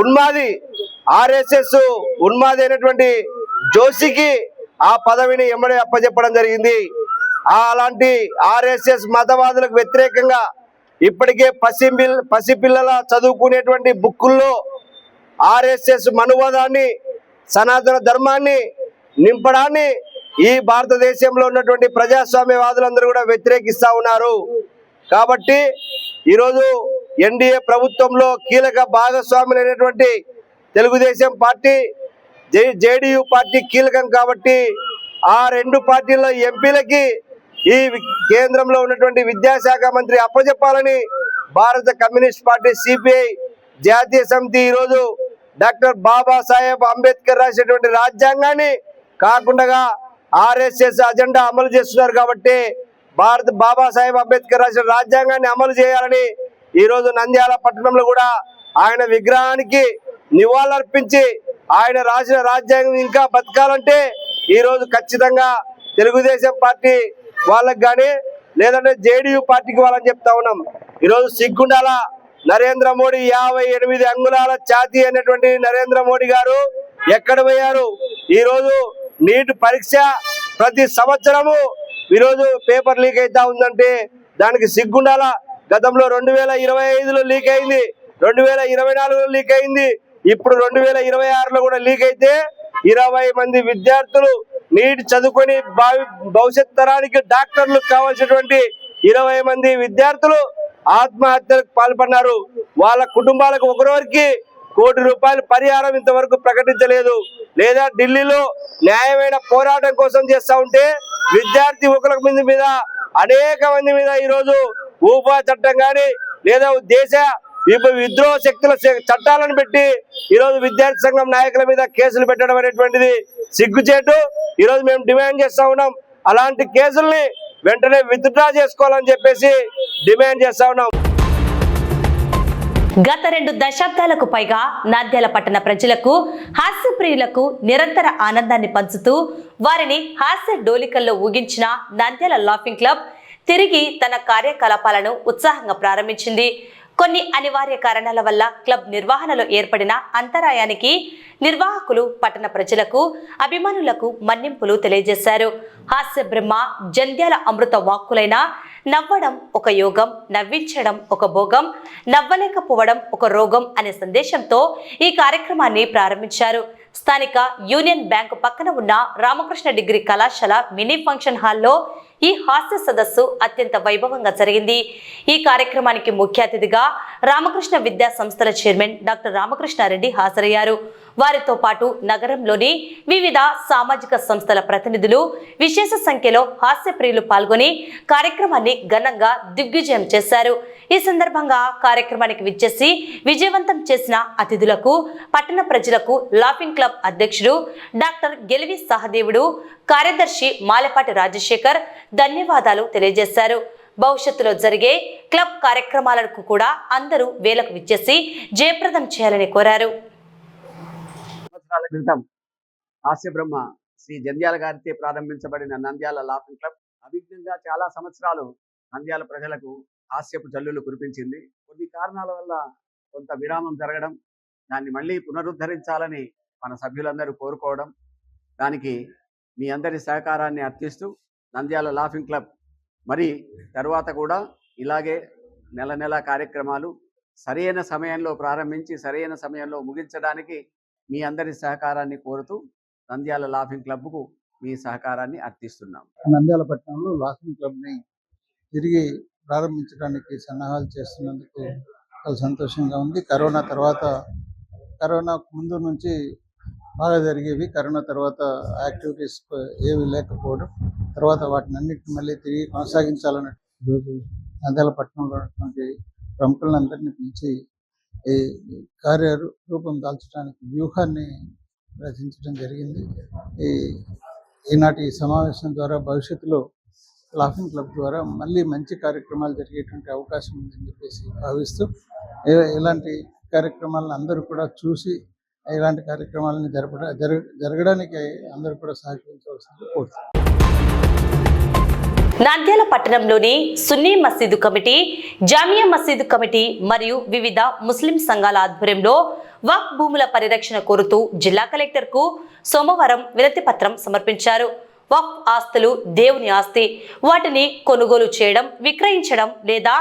ఉన్మాది, ఆర్ఎస్ఎస్ ఉన్మాది అయినటువంటి జోషికి ఆ పదవిని ఎమ్మడే అప్పచెప్పడం జరిగింది. అలాంటి ఆర్ఎస్ఎస్ మతవాదులకు వ్యతిరేకంగా ఇప్పటికే పసిపిల్లల చదువుకునేటువంటి బుక్కుల్లో ఆర్ఎస్ఎస్ మనువాదాన్ని, సనాతన ధర్మాన్ని నింపడాన్ని ఈ భారతదేశంలో ఉన్నటువంటి ప్రజాస్వామ్యవాదులందరూ కూడా వ్యతిరేకిస్తా ఉన్నారు. కాబట్టి ఈరోజు ఎన్డీఏ ప్రభుత్వంలో కీలక భాగస్వాములైనటువంటి తెలుగుదేశం పార్టీ, జేడీయూ పార్టీ కీలకం కాబట్టి ఆ రెండు పార్టీల ఎంపీలకి ఈ కేంద్రంలో ఉన్నటువంటి విద్యాశాఖ మంత్రి అప్పచెప్పాలని భారత కమ్యూనిస్ట్ పార్టీ సిపిఐ జాతీయ సమితి ఈరోజు డాక్టర్ బాబాసాహెబ్ అంబేద్కర్ రాసినటువంటి రాజ్యాంగాన్ని కాకుండా ఆర్ఎస్ఎస్ అజెండా అమలు చేస్తున్నారు. కాబట్టి బాబాసాహెబ్ అంబేద్కర్ రాసిన రాజ్యాంగాన్ని అమలు చేయాలని ఈరోజు నంద్యాల పట్టణంలో కూడా ఆయన విగ్రహానికి నివాళులర్పించి ఆయన రాసిన రాజ్యాంగం ఇంకా బతకాలంటే ఈ రోజు ఖచ్చితంగా తెలుగుదేశం పార్టీ వాళ్ళకి కానీ లేదంటే జేడీయూ పార్టీకి వాళ్ళని చెప్తా ఉన్నాం. ఈరోజు సిగ్గుండాల నరేంద్ర మోడీ 58 అంగుళాల ఛాతీ అనేటువంటి నరేంద్ర మోడీ గారు ఎక్కడ పోయారు? ఈ రోజు నీట్ పరీక్ష ప్రతి సంవత్సరము ఈరోజు పేపర్ లీక్ అవుతా ఉందంటే దానికి సిగ్గుండాల. గతంలో 2025లో లీక్ అయింది, 2024లో లీక్ అయింది, ఇప్పుడు 2026లో కూడా లీక్ అయితే 20 మంది విద్యార్థులు నీట్ చదువుకొని భవిష్యత్ తరానికి డాక్టర్లు కావాల్సినటువంటి 20 మంది విద్యార్థులు ఆత్మహత్యలకు పాల్పడినారు. వాళ్ళ కుటుంబాలకు ఒకరికి ₹1 కోటి పరిహారం ఇంతవరకు ప్రకటించలేదు. లేదా ఢిల్లీలో న్యాయమైన పోరాటం కోసం చేస్తా ఉంటే విద్యార్థి ఒకరి మీద అనేక మంది మీద ఈరోజు ఊపా చట్టం కానీ లేదా దేశ విద్రోహ శక్తుల చట్టాలను పెట్టి ఈరోజు విద్యార్థి సంఘం నాయకుల మీద కేసులు పెట్టడం అనేటువంటిది సిగ్గుచేటు. ఈరోజు మేము డిమాండ్ చేస్తా ఉన్నాం, అలాంటి కేసుల్ని వెంటనే విత్డ్రా చేసుకోవాలని చెప్పేసి డిమాండ్ చేస్తా ఉన్నాం. గత 2 దశాబ్దాలకు పైగా నంద్యాల పట్టణ ప్రజలకు హాస్యప్రియులకు నిరంతర ఆనందాన్ని పంచుతూ వారిని హాస్య డోలికల్లో ఊగించిన నంద్యాల లాఫింగ్ క్లబ్ తిరిగి తన కార్యకలాపాలను ఉత్సాహంగా ప్రారంభించింది. కొన్ని అనివార్య కారణాల వల్ల క్లబ్ నిర్వహణలో ఏర్పడిన అంతరాయానికి నిర్వాహకులు పట్టణ ప్రజలకు అభిమానులకు మన్నింపులు తెలియజేశారు. హాస్య బ్రహ్మ జంధ్యాల అమృత వాక్కులైన నవ్వడం ఒక యోగం, నవ్వించడం ఒక భోగం, నవ్వలేకపోవడం ఒక రోగం అనే సందేశంతో ఈ కార్యక్రమాన్ని ప్రారంభించారు. స్థానిక యూనియన్ బ్యాంకు పక్కన ఉన్న రామకృష్ణ డిగ్రీ కళాశాల మినీ ఫంక్షన్ హాల్లో ఈ హాస్య సదస్సు అత్యంత వైభవంగా జరిగింది. ఈ కార్యక్రమానికి ముఖ్య అతిథిగా రామకృష్ణ విద్యా సంస్థల చైర్మన్ డాక్టర్ రామకృష్ణారెడ్డి హాజరయ్యారు. వారితో పాటు నగరంలోని వివిధ సామాజిక సంస్థల ప్రతినిధులు విశేష సంఖ్యలో హాస్య ప్రియులు పాల్గొని కార్యక్రమాన్ని ఘనంగా దిగ్విజయం చేశారు. ఈ సందర్భంగా కార్యక్రమానికి విచ్చేసి విజయవంతం చేసిన అతిథులకు పట్టణ ప్రజలకు లాఫింగ్ క్లబ్ అధ్యక్షుడు డాక్టర్ గెలివి సహదేవుడు, కార్యదర్శి మాలపాటి రాజశేఖర్ ధన్యవాదాలు తెలియజేశారు. భవిష్యత్తులో జరిగే క్లబ్ కార్యక్రమాలకు కూడా అందరూ వేలకు విచ్చేసి జయప్రదం చేయాలని కోరారు. సంవత్సరాల క్రితం హాస్య బ్రహ్మ శ్రీ జంధ్యాల గారితో ప్రారంభించబడిన నంద్యాల లాఫింగ్ క్లబ్ అభిజ్ఞంగా చాలా సంవత్సరాలు నంద్యాల ప్రజలకు హాస్యపు జల్లులు కురిపించింది. కొన్ని కారణాల వల్ల కొంత విరామం జరగడం, దాన్ని మళ్ళీ పునరుద్ధరించాలని మన సభ్యులందరూ కోరుకోవడం, దానికి మీ అందరి సహకారాన్ని అర్థిస్తూ నంద్యాల లాఫింగ్ క్లబ్ మరి తరువాత కూడా ఇలాగే నెల నెల కార్యక్రమాలు సరైన సమయంలో ప్రారంభించి సరైన సమయంలో ముగించడానికి మీ అందరి సహకారాన్ని కోరుతూ నంద్యాల లాఫింగ్ క్లబ్కు మీ సహకారాన్ని అర్థిస్తున్నాం. నంద్యాల పట్టణంలో లాఫింగ్ క్లబ్ని తిరిగి ప్రారంభించడానికి సన్నాహాలు చేస్తున్నందుకు చాలా సంతోషంగా ఉంది. కరోనా ముందు నుంచి బాగా జరిగేవి, కరోనా తర్వాత యాక్టివిటీస్ ఏవి లేకపోవడం, తర్వాత వాటిని అన్నిటిని మళ్ళీ తిరిగి కొనసాగించాలన్న రోజు నంద్యాల పట్టణంలో ఉన్నటువంటి ప్రముఖులందరినీ పిలిచి ఈ కార్యరూపం దాల్చడానికి వ్యూహాన్ని రచించడం జరిగింది. ఈనాటి సమావేశం ద్వారా భవిష్యత్తులో లాఫింగ్ క్లబ్ ద్వారా మళ్ళీ మంచి కార్యక్రమాలు జరిగేటువంటి అవకాశం ఉందని చెప్పేసి భావిస్తూ ఇలాంటి కార్యక్రమాలను అందరూ కూడా చూసి ఇలాంటి కార్యక్రమాలను జరగడానికి అందరూ కూడా సహకరించవలసింది కోరుతున్నాను. నంద్యాల పట్టణంలోని సున్నీ మసీదు కమిటీ, జామియా మసీదు కమిటీ మరియు వివిధ ముస్లిం సంఘాల ఆధ్వర్యంలో వక్ఫ్ భూముల పరిరక్షణ కోరుతూ జిల్లా కలెక్టర్కు సోమవారం వినతి పత్రం సమర్పించారు. వక్ఫ్ ఆస్తులు దేవుని ఆస్తి, వాటిని కొనుగోలు చేయడం, విక్రయించడం లేదా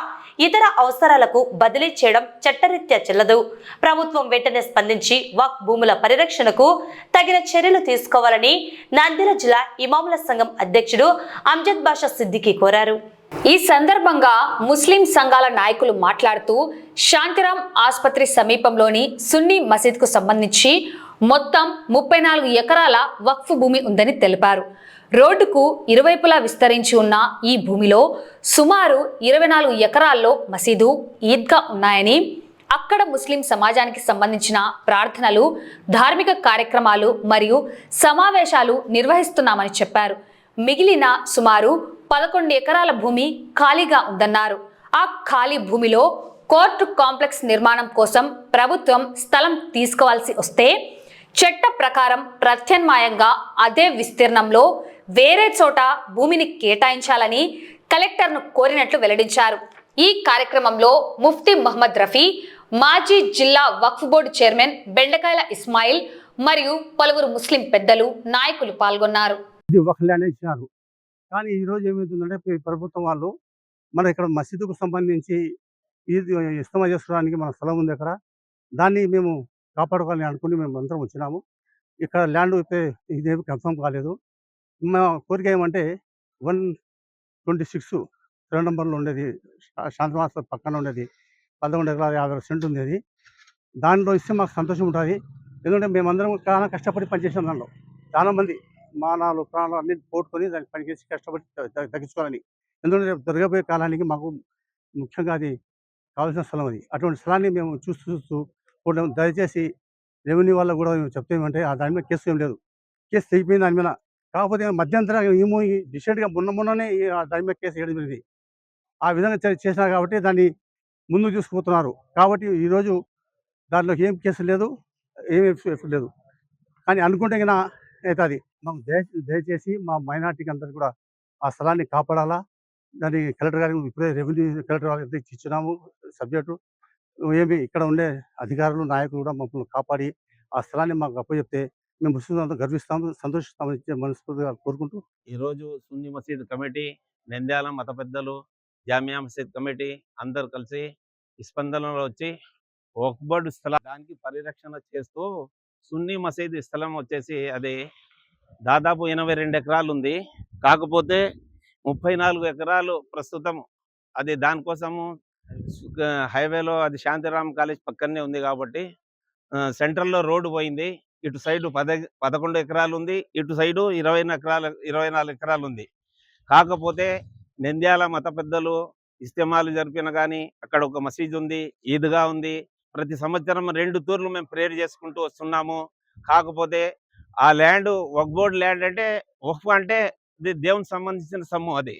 ఇతర అవసరాలకు బదిలీ చేయడం చట్టరీత్యా చెల్లదు. ప్రభుత్వం వెంటనే స్పందించి వక్ఫ్ భూముల పరిరక్షణకు తగిన చర్యలు తీసుకోవాలని నంద్యాల జిల్లా ఇమాముల సంఘం అధ్యక్షుడు అంజద్ బాషా సిద్దికి కోరారు. ఈ సందర్భంగా ముస్లిం సంఘాల నాయకులు మాట్లాడుతూ శాంతిరామ్ ఆసుపత్రి సమీపంలోని సున్నీ మసీద్కు సంబంధించి మొత్తం 34 ఎకరాల వక్ఫ్ భూమి ఉందని తెలిపారు. రోడ్డుకు ఇరువైపులా విస్తరించి ఉన్న ఈ భూమిలో సుమారు 24 ఎకరాల్లో మసీదు, ఈద్గా ఉన్నాయని, అక్కడ ముస్లిం సమాజానికి సంబంధించిన ప్రార్థనలు, ధార్మిక కార్యక్రమాలు మరియు సమావేశాలు నిర్వహిస్తున్నామని చెప్పారు. మిగిలిన సుమారు 11 ఎకరాల భూమి ఖాళీగా ఉందన్నారు. ఆ ఖాళీ భూమిలో కోర్టు కాంప్లెక్స్ నిర్మాణం కోసం ప్రభుత్వం స్థలం తీసుకోవాల్సి వస్తే చట్ట ప్రకారం ప్రత్యామ్నాయంగా అదే విస్తీర్ణంలో వేరే చోట భూమిని కేటాయించాలని కలెక్టర్ను కోరినట్లు వెల్లడించారు. ఈ కార్యక్రమంలో ముఫ్తీ మహమ్మద్ రఫీ, మాజీ జిల్లా వక్ఫ్ బోర్డు చైర్మన్ బెండకాయల ఇస్మాయిల్ మరియు పలువురు ముస్లిం పెద్దలు, నాయకులు పాల్గొన్నారు. ఇది ఒక ల్యాండ్ ఇచ్చినారు, కానీ ఈరోజు ఏమవుతుందంటే ప్రభుత్వం వాళ్ళు మన ఇక్కడ మసీదుకు సంబంధించి ఇది ఇస్తమా చేసుకోవడానికి మన స్థలం ఉంది అక్కడ, దాన్ని మేము కాపాడుకోవాలని అనుకుని మేము అందరం వచ్చినాము. ఇక్కడ ల్యాండ్ అయితే ఇదేమి కన్ఫర్మ్ కాలేదు. మా కోరిక ఏమంటే 126 2 నంబర్లో ఉండేది, శాంతమాస పక్కన ఉండేది 11 ఎకరాల 50 సెంట్ ఉంది. అది దానిలో ఇస్తే మాకు సంతోషం ఉంటుంది. ఎందుకంటే మేమందరం చాలా కష్టపడి పనిచేసాం. దానిలో చాలామంది మానాలు ప్రాణాలు అన్ని పోట్టుకొని దానికి పనిచేసి కష్టపడి తగ్గించుకోవాలని. ఎందుకంటే రేపు జరగబోయే కాలానికి మాకు ముఖ్యంగా అది కావాల్సిన స్థలం. అది అటువంటి స్థలాన్ని మేము చూస్తూ దయచేసి రెవెన్యూ వాళ్ళకు కూడా మేము చెప్తామంటే దాని మీద కేసు ఏం లేదు, కేసు తెగిపోయింది దాని మీద. కాకపోతే మధ్యంతరం ఏమో డిసైడ్గా మొన్ననే దాని మీద కేసు వేయడం జరిగింది. ఆ విధంగా చేసినారు కాబట్టి దాన్ని ముందుకు తీసుకుపోతున్నారు. కాబట్టి ఈరోజు దాంట్లో ఏం కేసు లేదు, ఏమి లేదు. కానీ అనుకుంటే కన్నా అవుతుంది. మాకు దయచేసి మా మైనార్టీకి అందరికీ కూడా ఆ స్థలాన్ని కాపాడాలా. దాన్ని కలెక్టర్ గారికి ఇప్పుడే రెవెన్యూ కలెక్టర్ గారికి ఇచ్చినాము సబ్జెక్టు. ఏమి ఇక్కడ ఉండే అధికారులు, నాయకులు కూడా మమ్మల్ని కాపాడి ఆ స్థలాన్ని మాకు అప్పచెప్తే మేము ముస్లింలంతా గర్విస్తాము, సంతోషిస్తామని మనస్ఫూర్తిగా కోరుకుంటూ, ఈరోజు సున్నీ మసీద్ కమిటీ, నంద్యాల మత పెద్దలు, జామియా మసీద్ కమిటీ అందరు కలిసి స్పందనలో వచ్చి వక్ఫ్ బోర్డు స్థలానికి పరిరక్షణ చేస్తూ సున్నీ మసీద్ స్థలం వచ్చేసి అది దాదాపు 82 ఎకరాలు ఉంది. కాకపోతే 34 ఎకరాలు ప్రస్తుతం అది దానికోసము హైవేలో అది శాంతిరామ్ కాలేజ్ పక్కనే ఉంది కాబట్టి సెంట్రల్లో రోడ్డు పోయింది. ఇటు సైడు 11 ఎకరాలు ఉంది, ఇటు సైడు 24 ఎకరాలు ఉంది. కాకపోతే నంద్యాల మత పెద్దలు ఇస్తమాలు జరిపిన కానీ అక్కడ ఒక మసీద్ ఉంది, ఈద్గా ఉంది. ప్రతి సంవత్సరం 2 తూర్లు మేము ప్రేయర్ చేసుకుంటూ వస్తున్నాము. కాకపోతే ఆ ల్యాండ్ వక్ఫ్ బోర్డు ల్యాండ్ అంటే వక్ఫ్ అంటే ఇది దేవునికి సంబంధించిన సొమ్ము. అది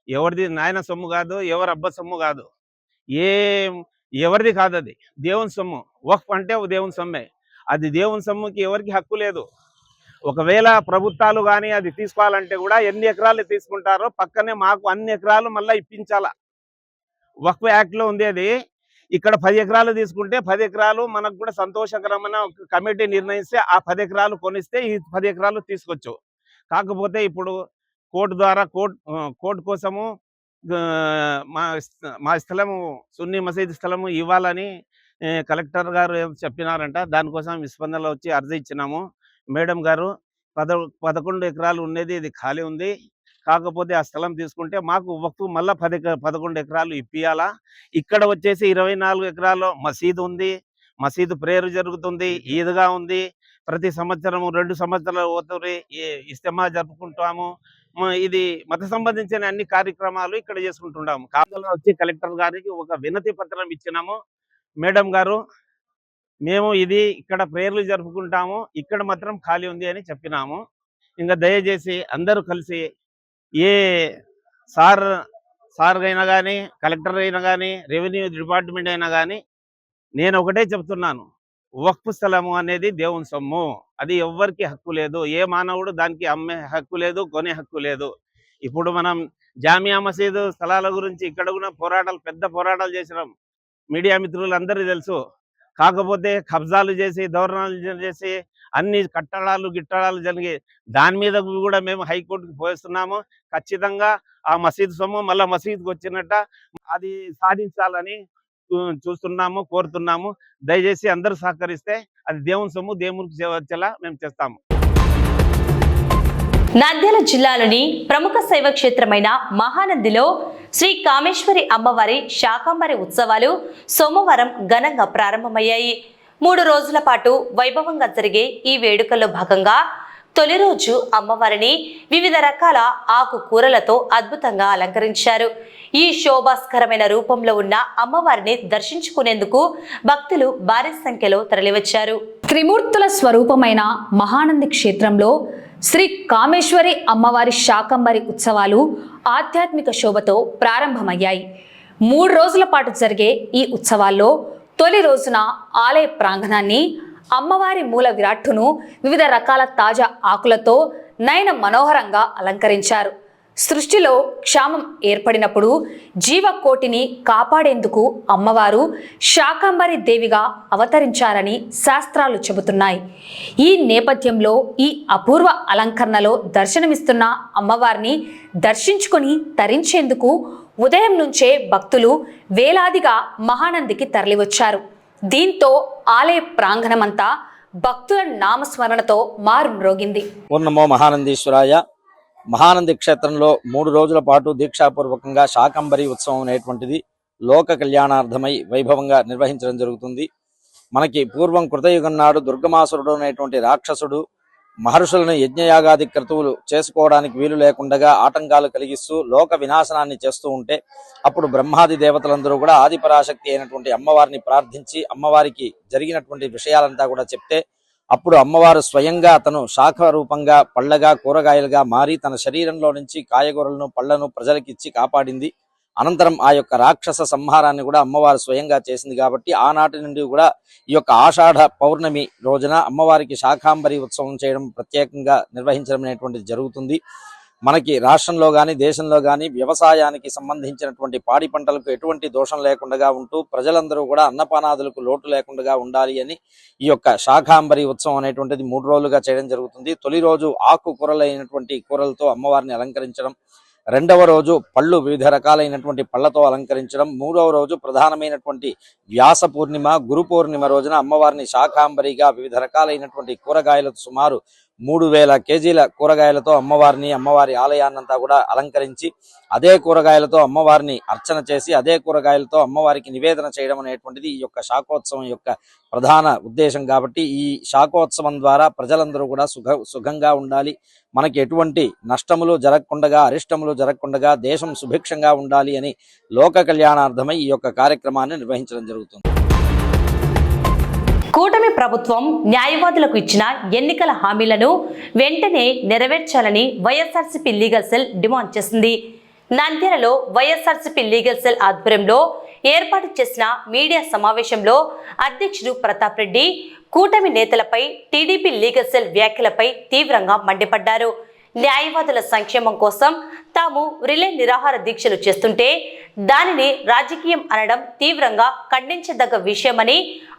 ఎవరిది నాయన సొమ్ము కాదు, ఎవరి అబ్బ సొమ్ము కాదు, ఎవరిది కాదు, అది దేవుని సొమ్ము. వక్ఫ్ అంటే దేవుని సొమ్మే. అది దేవుని సొమ్ముకి ఎవరికి హక్కు లేదు. ఒకవేళ ప్రభుత్వాలు కానీ అది తీసుకోవాలంటే కూడా ఎన్ని ఎకరాలు తీసుకుంటారో పక్కనే మాకు అన్ని ఎకరాలు మళ్ళీ ఇప్పించాలా. వక్ఫ్ యాక్ట్లో ఉంది అది. ఇక్కడ 10 ఎకరాలు తీసుకుంటే 10 ఎకరాలు మనకు కూడా సంతోషకరమైన కమిటీ నిర్ణయిస్తే ఆ 10 ఎకరాలు కొనిస్తే ఈ 10 ఎకరాలు తీసుకోవచ్చు. కాకపోతే ఇప్పుడు కోర్టు ద్వారా కోర్టు కోసము మా స్థలము సున్నీ మసీద్ స్థలము ఇవ్వాలని కలెక్టర్ గారు చెప్పినారంట. దానికోసం స్పందనలో వచ్చి అర్జీ ఇచ్చినాము. మేడం గారు 11 ఎకరాలు ఉండేది ఇది ఖాళీ ఉంది. కాకపోతే ఆ స్థలం తీసుకుంటే మాకు వక్ఫ్ మళ్ళీ 11 ఎకరాలు ఇప్పియాలా. ఇక్కడ వచ్చేసి 24 ఎకరాలు మసీదు ఉంది, మసీదు ప్రేయర్ జరుగుతుంది, ఈద్గా ఉంది. ప్రతి సంవత్సరము 2 సంవత్సరాలు అవుతుంది ఇస్తమా జరుపుకుంటాము. ఇది మత సంబంధించిన అన్ని కార్యక్రమాలు ఇక్కడ చేసుకుంటున్నాము. కాకపోతే వచ్చి కలెక్టర్ గారికి ఒక వినతి పత్రం ఇచ్చినాము. మేడం గారు, మేము ఇది ఇక్కడ ప్రేయర్లు జరుపుకుంటాము, ఇక్కడ మాత్రం ఖాళీ ఉంది అని చెప్పినాము. ఇంకా దయచేసి అందరూ కలిసి ఏ సార్ అయినా కానీ, కలెక్టర్ అయినా కానీ, రెవెన్యూ డిపార్ట్మెంట్ అయినా కానీ, నేను ఒకటే చెప్తున్నాను, వక్ఫ్ స్థలము అనేది దేవుని సొమ్ము. అది ఎవ్వరికి హక్కు లేదు. ఏ మానవుడు దానికి అమ్మే హక్కు లేదు, కొనే హక్కు లేదు. ఇప్పుడు మనం జామియా మసీదు స్థలాల గురించి ఇక్కడ కూడా పెద్ద పోరాటాలు చేసినాం. మీడియా మిత్రులందరికీ తెలుసు. కాకపోతే కబ్జాలు చేసి, దౌర్జన్యాలు చేసి, అన్ని గిట్టడాలు జరిగి దాని మీద కూడా మేము హైకోర్టుకు పోయిస్తున్నాము. ఖచ్చితంగా ఆ మసీద్ సొమ్ము మళ్ళీ మసీద్కి వచ్చినట్ట అది సాధించాలని చూస్తున్నాము, కోరుతున్నాము. దయచేసి అందరూ సహకరిస్తే అది దేవుని సొమ్ము దేవునికి వచ్చేలా మేము చేస్తాము. నంద్యాల జిల్లాలోని ప్రముఖ శైవ క్షేత్రమైన మహానందిలో శ్రీ కామేశ్వరి అమ్మవారి శాకంబరి ఉత్సవాలు సోమవారం ఘనంగా ప్రారంభమయ్యాయి. 3 రోజుల పాటు వైభవంగా జరిగే ఈ వేడుకల్లో భాగంగా తొలి రోజు అమ్మవారిని వివిధ రకాల ఆకుకూరలతో అద్భుతంగా అలంకరించారు. ఈ శోభాస్కరమైన రూపంలో ఉన్న అమ్మవారిని దర్శించుకునేందుకు భక్తులు భారీ సంఖ్యలో తరలివచ్చారు. త్రిమూర్తుల స్వరూపమైన మహానంది క్షేత్రంలో శ్రీ కామేశ్వరి అమ్మవారి శాకంబరి ఉత్సవాలు ఆధ్యాత్మిక శోభతో ప్రారంభమయ్యాయి. 3 రోజుల పాటు జరిగే ఈ ఉత్సవాల్లో తొలి రోజున ఆలయ ప్రాంగణాన్ని అమ్మవారి మూల విరాట్టును వివిధ రకాల తాజా ఆకులతో నయన మనోహరంగా అలంకరించారు. సృష్టిలో క్షామం ఏర్పడినప్పుడు జీవకోటిని కాపాడేందుకు అమ్మవారు శాకంబరి దేవిగా అవతరించారని శాస్త్రాలు చెబుతున్నాయి. ఈ నేపథ్యంలో ఈ అపూర్వ అలంకరణలో దర్శనమిస్తున్న అమ్మవారిని దర్శించుకొని తరించేందుకు ఉదయం నుంచే భక్తులు వేలాదిగా మహానందికి తరలివచ్చారు. దీంతో ఆలయ ప్రాంగణమంతా భక్తుల నామస్మరణతో మారుమ్రోగింది. పూర్ణమో మహానందీశ్వరాయ. మహానంది క్షేత్రంలో 3 రోజుల పాటు దీక్షాపూర్వకంగా శాకంబరి ఉత్సవం అనేటువంటిది లోక కళ్యాణార్థమై వైభవంగా నిర్వహించడం జరుగుతుంది. మనకి పూర్వం కృతయుగం నాడు దుర్గమాసురుడు అనేటువంటి రాక్షసుడు మహర్షులను యజ్ఞయాగాది క్రతువులు చేసుకోవడానికి వీలు లేకుండా ఆటంకాలు కలిగిస్తూ లోక వినాశనాన్ని చేస్తూ ఉంటే అప్పుడు బ్రహ్మాది దేవతలందరూ కూడా ఆదిపరాశక్తి అయినటువంటి అమ్మవారిని ప్రార్థించి అమ్మవారికి జరిగినటువంటి విషయాలంతా కూడా చెప్తే అప్పుడు అమ్మవారు స్వయంగా తను శాఖ రూపంగా పళ్ళగా కూరగాయలుగా మారి తన శరీరంలో నుంచి కాయగూరలను పళ్లను ప్రజలకిచ్చి కాపాడింది. అనంతరం ఆ యొక్క రాక్షస సంహారాన్ని కూడా అమ్మవారు స్వయంగా చేసింది. కాబట్టి ఆనాటి నుండి కూడా ఈ యొక్క ఆషాఢ పౌర్ణమి రోజున అమ్మవారికి శాకాంబరి ఉత్సవం చేయడం ప్రత్యేకంగా నిర్వహించడం అనేటువంటిది జరుగుతుంది. మనకి రాష్ట్రంలో కానీ దేశంలో కానీ వ్యవసాయానికి సంబంధించినటువంటి పాడి పంటలకు ఎటువంటి దోషం లేకుండా ఉంటూ ప్రజలందరూ కూడా అన్నపానాదులకు లోటు లేకుండా ఉండాలి అని ఈ యొక్క శాకాంబరి ఉత్సవం అనేటువంటిది 3 రోజులుగా చేయడం జరుగుతుంది. తొలి రోజు ఆకుకూరలైనటువంటి కూరలతో అమ్మవారిని అలంకరించడం, 2వ రోజు పళ్ళు వివిధ రకాలైనటువంటి పళ్లతో అలంకరించడం, 3వ రోజు ప్రధానమైనటువంటి వ్యాస పూర్ణిమ గురు పూర్ణిమ రోజున అమ్మవారిని శాకాంబరిగా వివిధ రకాలైనటువంటి కూరగాయలతో సుమారు 3000 కేజీల కూరగాయలతో అమ్మవారి ఆలయాన్నంతా కూడా అలంకరించి అదే కూరగాయలతో అమ్మవారిని అర్చన చేసి అదే కూరగాయలతో అమ్మవారికి నివేదన చేయడం అనేటువంటిది ఈ యొక్క శాకోత్సవం యొక్క ప్రధాన ఉద్దేశం. కాబట్టి ఈ శాకోత్సవం ద్వారా ప్రజలందరూ కూడా సుఖంగా ఉండాలి, మనకి ఎటువంటి నష్టములు జరగకుండా అరిష్టములు జరగకుండా దేశం సుభిక్షంగా ఉండాలి అని లోక కళ్యాణార్థమై ఈ యొక్క కార్యక్రమాన్ని నిర్వహించడం జరుగుతుంది. కూటమి ప్రభుత్వం న్యాయవాదులకు ఇచ్చిన ఎన్నికల హామీలను వెంటనే నెరవేర్చాలని వైఎస్ఆర్సీపీ లీగల్ సెల్ డిమాండ్ చేసింది. నంద్యాలలో వైఎస్ఆర్సీపీ లీగల్ సెల్ ఆధ్వర్యంలో ఏర్పాటు చేసిన మీడియా సమావేశంలో అధ్యక్షుడు ప్రతాప్ రెడ్డి కూటమి నేతలపై టీడీపీ లీగల్ సెల్ వ్యాఖ్యలపై తీవ్రంగా మండిపడ్డారు. న్యాయవాదుల సంక్షేమం కోసం తాము రిలే నిరాహార దీక్షలు చేస్తుంటే దానిని రాజకీయం అనడం తీవ్రంగా ఖండించదగ్గ విషయమని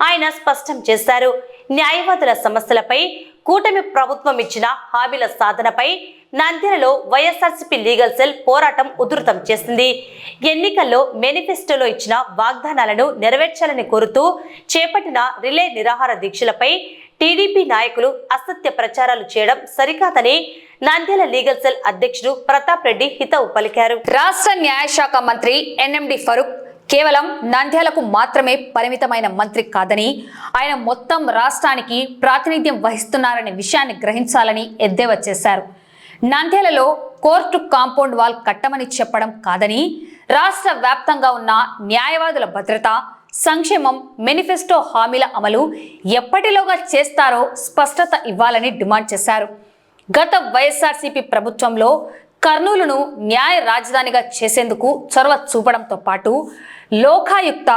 ఆయన స్పష్టం చేశారు. న్యాయవాదుల సమస్యలపై కూటమి ప్రభుత్వం ఇచ్చిన హామీల సాధనపై నంద్యాలలో వైఎస్ఆర్సీపీ లీగల్ సెల్ పోరాటం ఉధృతం చేసింది. ఎన్నికల్లో మేనిఫెస్టోలో ఇచ్చిన వాగ్దానాలను నెరవేర్చాలని కోరుతూ చేపట్టిన రిలే నిరాహార దీక్షలపై టీడీపీ నాయకులు అసత్య ప్రచారాలు చేయడం సరికాదని నంద్యాల లీగల్ సెల్ అధ్యక్షుడు ప్రతాప్ రెడ్డి హితవు పలికారు. రాష్ట్ర న్యాయశాఖ మంత్రి ఎన్ఎండి ఫరూక్ కేవలం నంద్యాలకు మాత్రమే పరిమితమైన మంత్రి కాదని, ఆయన మొత్తం రాష్ట్రానికి ప్రాతినిధ్యం వహిస్తున్నారనే విషయాన్ని గ్రహించాలని ఎద్దేవా చేశారు. నంద్యాలలో కోర్టు కాంపౌండ్ వాల్ కట్టమని చెప్పడం కాదని, రాష్ట్ర వ్యాప్తంగా ఉన్న న్యాయవాదుల భద్రత, సంక్షేమం, మేనిఫెస్టో హామీల అమలు ఎప్పటిలోగా చేస్తారో స్పష్టత ఇవ్వాలని డిమాండ్ చేశారు. గత వైఎస్ఆర్సీపీ ప్రభుత్వంలో కర్నూలును న్యాయ రాజధానిగా చేసేందుకు చొరవ చూపడంతో పాటు లోకాయుక్త,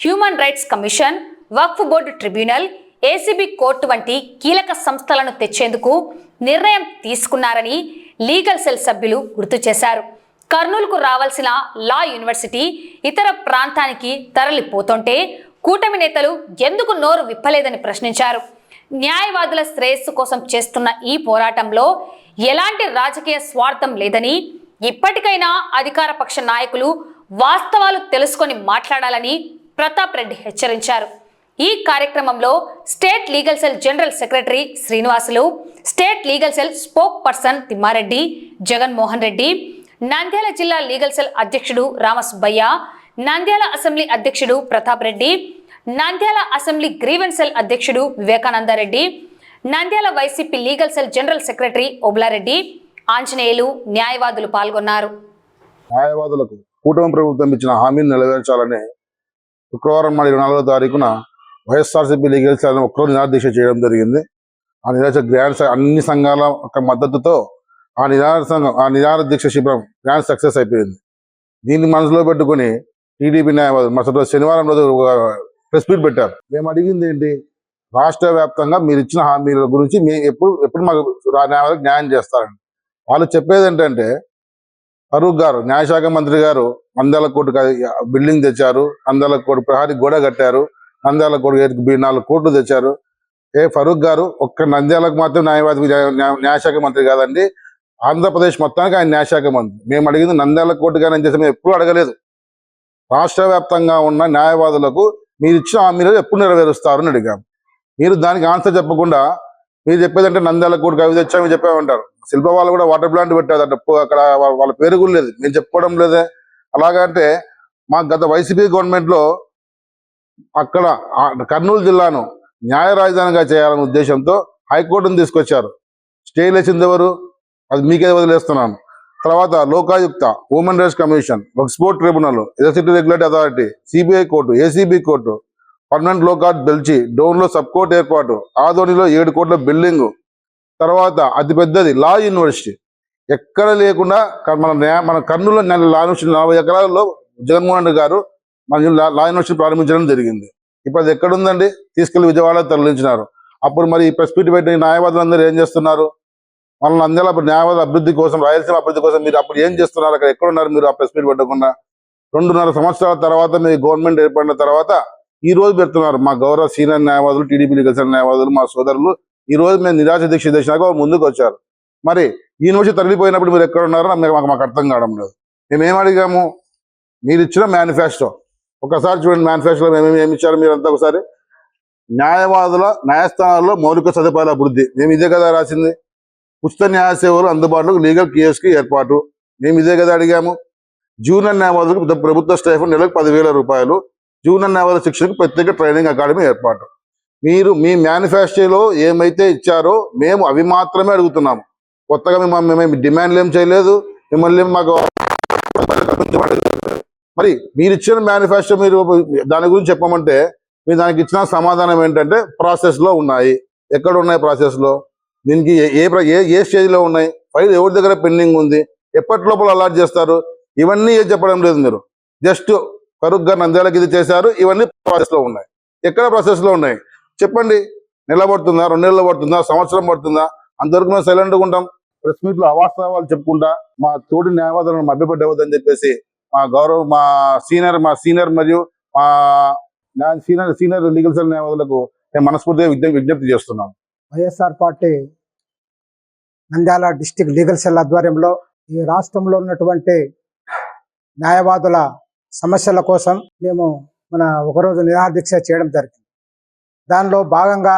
హ్యూమన్ రైట్స్ కమిషన్, వక్ఫ్ బోర్డు ట్రిబ్యునల్, ఏసీబీ కోర్టు వంటి కీలక సంస్థలను తెచ్చేందుకు నిర్ణయం తీసుకున్నారని లీగల్ సెల్ సభ్యులు గుర్తు చేశారు. కర్నూలుకు రావాల్సిన లా యూనివర్సిటీ ఇతర ప్రాంతానికి తరలిపోతుంటే కూటమి నేతలు ఎందుకు నోరు విప్పలేదని ప్రశ్నించారు. న్యాయవాదుల శ్రేయస్సు కోసం చేస్తున్న ఈ పోరాటంలో ఎలాంటి రాజకీయ స్వార్థం లేదని, ఇప్పటికైనా అధికార పక్ష నాయకులు వాస్తవాలు తెలుసుకొని మాట్లాడాలని ప్రతాప్ రెడ్డి హెచ్చరించారు. ఈ కార్యక్రమంలో state legal cell general secretary Srinivasulu, state legal cell spokesperson Timmareddy, Jaganmohan Reddy, Nandyal జిల్లా లీగల్ సెల్ అధ్యక్షుడు రామసుబ్బయ్య, నంద్యాల అసెంబ్లీ అధ్యక్షుడు Pratap Reddy, Nandyal assembly grievance cell అధ్యక్షుడు Vivekanandareddy, Nandyal YCP legal cell general secretary Oblareddy, Anjaneyulu, న్యాయవాదులు పాల్గొన్నారు. న్యాయవాదులకు కూటమి ప్రభుత్వం ఇచ్చిన హామీని నెరవేర్చాలని శుక్రవారం 24వ తారీఖున వైఎస్ఆర్సీపీ లీగల్ సెల్ ఒక్కరోజు నిరాదీక్ష చేయడం జరిగింది. ఆ నిరాశ గ్రాండ్ అన్ని సంఘాల యొక్క మద్దతుతో ఆ నిరాహార దీక్ష శిబిరం గ్రాండ్ సక్సెస్ అయిపోయింది. దీన్ని మనసులో పెట్టుకుని టీడీపీ న్యాయవాదులు మరుసటి రోజు శనివారం రోజు ప్రెస్ మీట్ పెట్టారు. మేము అడిగింది ఏంటి, రాష్ట్ర వ్యాప్తంగా మీరు ఇచ్చిన హామీల గురించి ఎప్పుడు మాకు న్యాయవాదులకు న్యాయం చేస్తారని. వాళ్ళు చెప్పేది ఏంటంటే, ఫరూక్ గారు న్యాయశాఖ మంత్రి గారు నంద్యాల కోర్టు బిల్డింగ్ తెచ్చారు, నంద్యాల కోర్టు ప్రహారీ గోడ కట్టారు, నంద్యాల కోర్టు 4 కోట్లు తెచ్చారు. ఫరూక్ గారు ఒక్క నంద్యాలకు మాత్రం న్యాయశాఖ మంత్రి కాదండి, ఆంధ్రప్రదేశ్ మొత్తానికి ఆయన న్యాయశాఖ మంత్రి. మేము అడిగింది నంద్యాల కోర్టు కానీ చేసి మేము ఎప్పుడు అడగలేదు. రాష్ట్ర వ్యాప్తంగా ఉన్న న్యాయవాదులకు మీరు ఇచ్చిన హామీలు ఎప్పుడు నెరవేరుస్తారు అని అడిగాము. మీరు దానికి ఆన్సర్ చెప్పకుండా మీరు చెప్పేదంటే నంద్యాల కోర్టుకు అవి తెచ్చామని చెప్పామంటారు. శిల్ప వాళ్ళు కూడా వాటర్ ప్లాంట్ పెట్టారంట, అక్కడ వాళ్ళ పేరు కూడా లేదు, మేము చెప్పుకోవడం లేదే. అలాగంటే మా గత వైసీపీ గవర్నమెంట్లో అక్కడ కర్నూలు జిల్లాను న్యాయ రాజధానిగా చేయాలనే ఉద్దేశంతో హైకోర్టును తీసుకొచ్చారు. స్టేలు వేసింది ఎవరు, అది మీకే వదిలేస్తున్నాను. తర్వాత Lokayukta, human rights commission, export tribunal, electricity regulatory authority, CBI court, ACB court, permanent లో కార్డ్ బెల్చి, డోన్లో సబ్ కోర్టు ఏర్పాటు, ఆదోనిలో 7 కోట్ల బిల్డింగ్, తర్వాత అతిపెద్దది లా యూనివర్సిటీ. ఎక్కడ లేకుండా మన కర్నూలు లా యూనివర్సిటీ 40 ఎకరాల్లో జగన్మోహన్ రెడ్డి గారు మన లా యూనివర్సిటీ ప్రారంభించడం జరిగింది. ఇప్పుడు అది ఎక్కడుందండి, తీసుకెళ్లి విజయవాడ తరలించినారు. అప్పుడు మరి ప్రెస్ మీట్ పెట్టిన న్యాయవాదులందరూ ఏం చేస్తున్నారు, మనల్ని అందరూ న్యాయవాద అభివృద్ధి కోసం, రాయలసీమ అభివృద్ధి కోసం మీరు అప్పుడు ఏం చేస్తున్నారు, అక్కడ ఎక్కడున్నారు మీరు ఆ ప్రెస్ మీట్ పెట్టకుండా? 2.5 సంవత్సరాల తర్వాత మీ గవర్నమెంట్ ఏర్పడిన తర్వాత ఈ రోజు పెడుతున్నారు. మా గౌరవ సీనియర్ న్యాయవాదులు, టీడీపీకి కలిసిన న్యాయవాదులు, మా సోదరులు ఈ రోజు మేము నిరాశ దీక్ష చేసినాక ముందుకు వచ్చారు. మరి యూనివర్సిటీ తరలిపోయినప్పుడు మీరు ఎక్కడ ఉన్నారో మాకు అర్థం కావడం లేదు. మేమేం అడిగాము, మీరు ఇచ్చిన మేనిఫెస్టో ఒకసారి చూడండి. మేనిఫెస్టోలో ఏమి ఇచ్చారు మీరంతా ఒకసారి. న్యాయవాదుల న్యాయస్థానాల్లో మౌలిక సదుపాయాల అభివృద్ధి, మేము ఇదే కదా రాసింది. ఉచిత న్యాయ సేవలు అందుబాటులో లీగల్ కియోస్క్ ఏర్పాటు, మేము ఇదే కదా అడిగాము. జూనియర్ న్యాయవాదులకు ప్రభుత్వ స్టైఫండ్ నెలకు 10,000 రూపాయలు, జూనియర్ న్యాయవాద శిక్షణకు ప్రత్యేక ట్రైనింగ్ అకాడమీ ఏర్పాటు. మీరు మీ మేనిఫెస్టోలో ఏమైతే ఇచ్చారో మేము అవి మాత్రమే అడుగుతున్నాము. కొత్తగా మేము డిమాండ్లు ఏం చేయలేదు, మిమ్మల్ని మాకు. మరి మీరు ఇచ్చిన మేనిఫెస్టో మీరు దాని గురించి చెప్పమంటే మీరు దానికి ఇచ్చిన సమాధానం ఏంటంటే ప్రాసెస్లో ఉన్నాయి. ఎక్కడ ఉన్నాయి ప్రాసెస్లో, దీనికి ఏ స్టేజ్లో ఉన్నాయి, ఫైల్ ఎవరి దగ్గర పెండింగ్ ఉంది, ఎప్పటి లోపల అలాట్ చేస్తారు, ఇవన్నీ ఏం చెప్పడం లేదు. మీరు జస్ట్ ఫరూక్ గారు నంద్యాలకి ఇది చేశారు, ఇవన్నీ ప్రాసెస్లో ఉన్నాయి. ఎక్కడ ప్రాసెస్లో ఉన్నాయి చెప్పండి. నెల పడుతుందా, 2 నెలలు పడుతుందా, సంవత్సరం పడుతుందా? అంతవరకు మేము సైలెంట్గా ఉంటాం. ప్రెస్ మీట్లో అవాస్తవాలు చెప్పుకుంటా మా తోటి న్యాయవాదులను మభ్యపెట్టవద్దని చెప్పేసి మా సీనియర్ మరియు సీనియర్ లీగల్ సెల్ న్యాయవాదులకు నేను మనస్ఫూర్తిగా విజ్ఞప్తి చేస్తున్నాను. YSR party Nandyal district legal cell ఆధ్వర్యంలో ఈ రాష్ట్రంలో ఉన్నటువంటి న్యాయవాదుల సమస్యల కోసం మేము ఒకరోజు నిరాహార దీక్ష చేయడం జరిగింది. దానిలో భాగంగా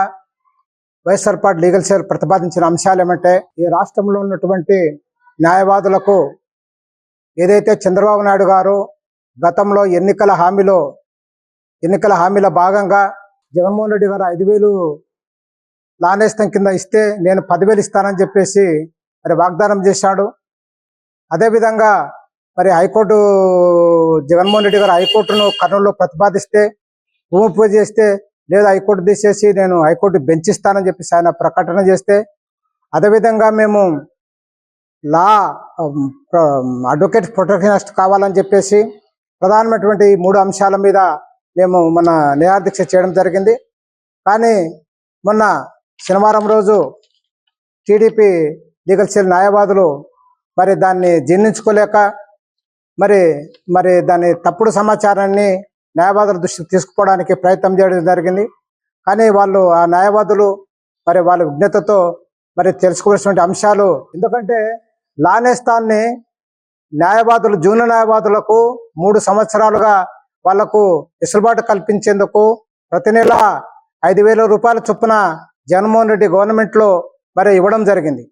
వైఎస్ఆర్ పార్టీ లీగల్ సెల్ ప్రతిపాదించిన అంశాలు ఏమంటే, ఈ రాష్ట్రంలో ఉన్నటువంటి న్యాయవాదులకు ఏదైతే చంద్రబాబు నాయుడు గారు గతంలో ఎన్నికల హామీల భాగంగా జగన్మోహన్ రెడ్డి గారు 5,000 లానేస్తం కింద ఇస్తే నేను 10,000 ఇస్తానని చెప్పేసి మరి వాగ్దానం చేశాడు. అదేవిధంగా మరి హైకోర్టు జగన్మోహన్ రెడ్డి గారు హైకోర్టును కర్నూలులో ప్రతిపాదిస్తే భూమి పూజ చేస్తే లేదా హైకోర్టు తీసేసి నేను హైకోర్టు బెంచ్ ఇస్తానని చెప్పేసి ఆయన ప్రకటన చేస్తే, అదేవిధంగా మేము అడ్వకేట్ ప్రొటెక్షన్ యాక్ట్ కావాలని చెప్పేసి ప్రధానమైనటువంటి 3 అంశాల మీద మేము నిరాహార దీక్ష చేయడం జరిగింది. కానీ మొన్న శనివారం రోజు టీడీపీ లీగల్ సెల్ న్యాయవాదులు మరి దాన్ని జీర్ణించుకోలేక మరి దాని తప్పుడు సమాచారాన్ని న్యాయవాదుల దృష్టికి తీసుకుపోవడానికి ప్రయత్నం చేయడం జరిగింది. కానీ ఆ న్యాయవాదులు మరి వాళ్ళ విజ్ఞతతో మరి తెలుసుకోవాల్సిన అంశాలు, ఎందుకంటే లానేస్తాన్ని న్యాయవాదులు జూనియర్ న్యాయవాదులకు 3 సంవత్సరాలుగా వాళ్లకు వెసులుబాటు కల్పించేందుకు ప్రతి నెల 5,000 రూపాయల చొప్పున జగన్మోహన్ రెడ్డి గవర్నమెంట్లో మరి ఇవ్వడం జరిగింది.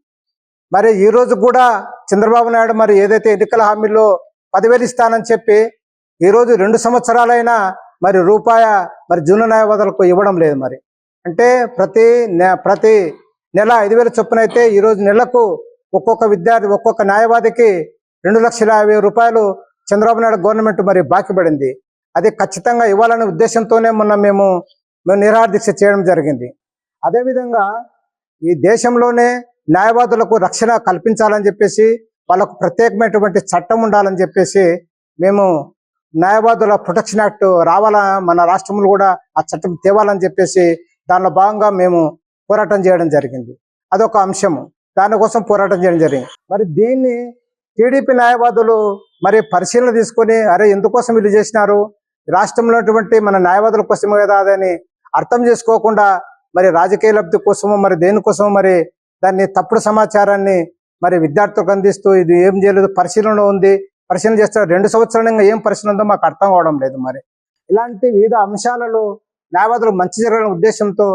మరి ఈ రోజు కూడా చంద్రబాబు నాయుడు మరి ఏదైతే ఎన్నికల హామీలో 10,000 ఇస్తానని చెప్పి ఈరోజు 2 సంవత్సరాలైనా మరి రూపాయ మరి జూనియర్ న్యాయవాదులకు ఇవ్వడం లేదు. మరి అంటే ప్రతి నెల 5,000 చొప్పున అయితే ఈరోజు నెలకు ఒక్కొక్క న్యాయవాదికి 2,50,000 రూపాయలు చంద్రబాబు నాయుడు గవర్నమెంట్ మరి బాకీ పడింది. అది ఖచ్చితంగా ఇవ్వాలనే ఉద్దేశంతోనే మొన్న మేము నిరాహార దీక్ష చేయడం జరిగింది. అదేవిధంగా ఈ దేశంలోనే న్యాయవాదులకు రక్షణ కల్పించాలని చెప్పేసి, వాళ్ళకు ప్రత్యేకమైనటువంటి చట్టం ఉండాలని చెప్పేసి మేము న్యాయవాదుల ప్రొటెక్షన్ యాక్ట్ రావాలా, మన రాష్ట్రంలో కూడా ఆ చట్టం తేవాలని చెప్పేసి దానిలో భాగంగా మేము పోరాటం చేయడం జరిగింది. అదొక అంశము, దానికోసం పోరాటం చేయడం జరిగింది. మరి దీన్ని టీడీపీ న్యాయవాదులు మరి పరిశీలన తీసుకొని అరే ఎందుకోసం వీళ్ళు చేసినారు, రాష్ట్రంలో ఉన్నటువంటి మన న్యాయవాదుల కోసమే కదా అదని అర్థం చేసుకోకుండా మరి రాజకీయ లబ్ధి కోసమో మరి దేనికోసమో మరి దాన్ని తప్పుడు సమాచారాన్ని మరి విద్యార్థులకు అందిస్తూ ఇది ఏం చేయలేదు, పరిశీలన ఉంది, పరిశీలన చేస్తారు 2 సంవత్సరాలు ఏం పరిశీలన ఉందో మాకు అర్థం కావడం లేదు. మరి ఇలాంటి వివిధ అంశాలలో న్యాయవాదులు మంచి జరగాలనే ఉద్దేశంతో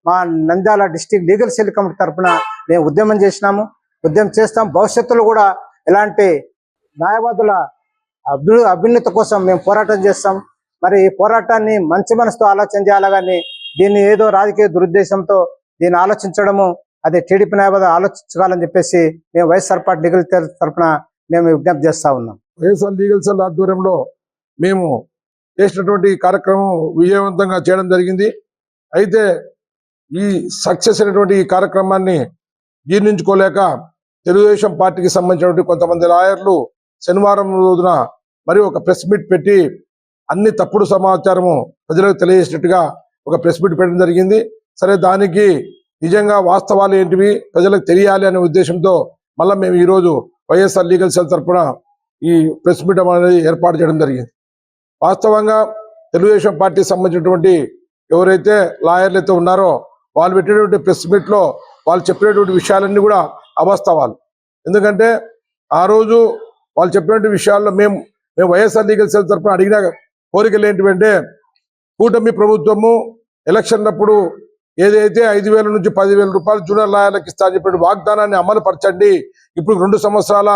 మా Nandyal district legal cell committee తరఫున మేము ఉద్యమం చేసినాము, ఉద్యమం చేస్తాం. భవిష్యత్తులో కూడా ఇలాంటి న్యాయవాదుల అభ్యున్నతి కోసం మేము పోరాటం చేస్తాం. మరి ఈ పోరాటాన్ని మంచి మనసుతో ఆలోచన చేయాలి, కానీ దీన్ని ఏదో రాజకీయ దురుద్దేశంతో దీన్ని ఆలోచించడము అది టీడీపీ న్యాయవాదులు ఆలోచించాలని చెప్పేసి మేము వైఎస్ఆర్ పార్టీ లీగల్ తరఫున మేము విజ్ఞప్తి చేస్తా ఉన్నాం. వైఎస్ఆర్ లీగల్ సెల్ ఆధ్వర్యంలో మేము చేసినటువంటి కార్యక్రమం విజయవంతంగా చేయడం జరిగింది. అయితే ఈ సక్సెస్ అయినటువంటి ఈ కార్యక్రమాన్ని జీర్ణించుకోలేక తెలుగుదేశం పార్టీకి సంబంధించినటువంటి కొంతమంది లాయర్లు శనివారం రోజున మరి ఒక ప్రెస్ మీట్ పెట్టి అన్ని తప్పుడు సమాచారము ప్రజలకు తెలియజేసినట్టుగా ఒక ప్రెస్ మీట్ పెట్టడం జరిగింది. సరే, దానికి నిజంగా వాస్తవాలు ఏంటివి ప్రజలకు తెలియాలి అనే ఉద్దేశంతో మళ్ళీ మేము ఈరోజు వైఎస్ఆర్ లీగల్ సెల్ తరఫున ఈ ప్రెస్ మీట్ అనేది ఏర్పాటు చేయడం జరిగింది. వాస్తవంగా తెలుగుదేశం పార్టీకి సంబంధించినటువంటి ఎవరైతే లాయర్లు అయితే ఉన్నారో వాళ్ళు పెట్టినటువంటి ప్రెస్ మీట్లో వాళ్ళు చెప్పినటువంటి విషయాలన్నీ కూడా అవాస్తవాలు. ఎందుకంటే ఆ రోజు వాళ్ళు చెప్పినటువంటి విషయాల్లో మేము వైఎస్ఆర్ లీగల్ సెల్ తరఫున అడిగిన కోరికలు ఏంటివంటే, కూటమి ప్రభుత్వము ఎలక్షన్లప్పుడు ఏదైతే 5,000 నుంచి 10,000 రూపాయలు జూనియర్ లాయర్లకు ఇస్తా చెప్పిన వాగ్దానాన్ని అమలు పరచండి. ఇప్పుడు 2 సంవత్సరాల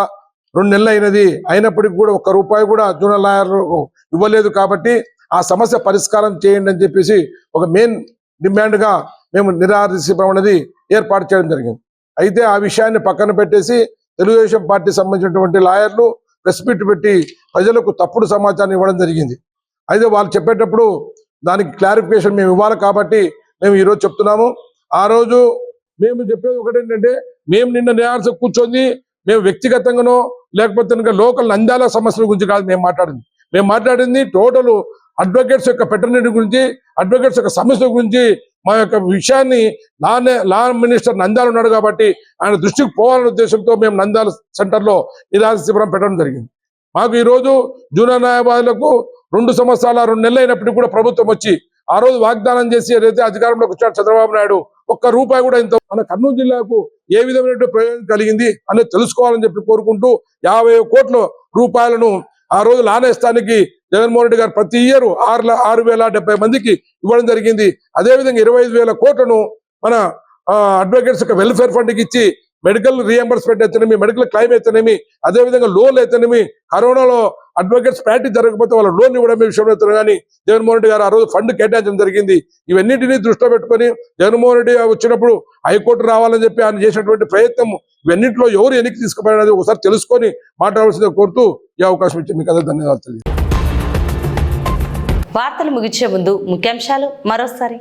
2 నెలలు అయినది, అయినప్పటికీ కూడా 1 రూపాయి కూడా జూనియర్ లాయర్లకు ఇవ్వలేదు. కాబట్టి ఆ సమస్య పరిష్కారం చేయండి అని చెప్పేసి ఒక మెయిన్ డిమాండ్గా మేము నిరాదీశం అనేది ఏర్పాటు చేయడం జరిగింది. అయితే ఆ విషయాన్ని పక్కన పెట్టేసి తెలుగుదేశం పార్టీ సంబంధించినటువంటి లాయర్లు ప్రెస్ మీట్ పెట్టి ప్రజలకు తప్పుడు సమాచారం ఇవ్వడం జరిగింది. అయితే వాళ్ళు చెప్పేటప్పుడు దానికి క్లారిఫికేషన్ మేము ఇవ్వాలి కాబట్టి మేము ఈరోజు చెప్తున్నాము. ఆ రోజు మేము చెప్పేది ఒకటేంటంటే, మేము నిన్న న్యాయాలయం కూర్చొని మేము వ్యక్తిగతంగానో లేకపోతే ఇంకా లోకల్ నంద్యాల సమస్యల గురించి కాదు మేము మాట్లాడింది టోటల్ అడ్వకేట్స్ యొక్క పెటర్నిటీ గురించి, అడ్వకేట్స్ యొక్క సమస్యల గురించి. మా యొక్క విషయాన్ని లా మినిస్టర్ నంద్యాల ఉన్నాడు కాబట్టి ఆయన దృష్టికి పోవాలనే ఉద్దేశంతో మేము నంద్యాల సెంటర్లో నిరాహార శిబిరం పెట్టడం జరిగింది. మాకు ఈరోజు జూనియర్ న్యాయవాదులకు 2 సంవత్సరాల 2 నెలలు అయినప్పటికీ కూడా ప్రభుత్వం వచ్చి ఆ రోజు వాగ్దానం చేసి ఏదైతే అధికారంలోకి వచ్చాడు చంద్రబాబు నాయుడు 1 రూపాయి కూడా ఇంత మన కర్నూలు జిల్లాకు ఏ విధమైన ప్రయోజనం కలిగింది అనేది తెలుసుకోవాలని చెప్పి కోరుకుంటూ 50 కోట్ల రూపాయలను ఆ రోజు లానేస్తానికి జగన్మోహన్ రెడ్డి గారు ప్రతి ఇయర్ 6,070 మందికి ఇవ్వడం జరిగింది. అదేవిధంగా 25,000 కోట్లను మన అడ్వకేట్స్ యొక్క వెల్ఫేర్ ఫండ్కి ఇచ్చి మెడికల్ రియంబర్స్మెంట్ అయితేనేమి, మెడికల్ క్లైమ్ అయితేనేమి, అదేవిధంగా లోన్లు అయితేనేమి, కరోనాలో అడ్వకేట్స్ ప్రాక్టీస్ జరగకపోతే వాళ్ళ లోన్ ఇవ్వడం విషయం అవుతుంది. కానీ జగన్మోహన్ రెడ్డి గారు ఆ రోజు ఫండ్ కేటాయించడం జరిగింది. ఇవన్నింటినీ దృష్టిలో పెట్టుకొని జగన్మోహన్ రెడ్డి వచ్చినప్పుడు హైకోర్టు రావాలని చెప్పి ఆయన చేసినటువంటి ప్రయత్నం ఇవన్నింటిలో ఎవరు వెనక్కి తీసుకుపోయినది ఒకసారి తెలుసుకొని మాట్లాడాల్సిందిగా కోరుతూ ఈ అవకాశం ఇచ్చి మీకు అందరికీ ధన్యవాదాలు. వార్తలు ముగించే ముందు ముఖ్యాంశాలు మరోసారి.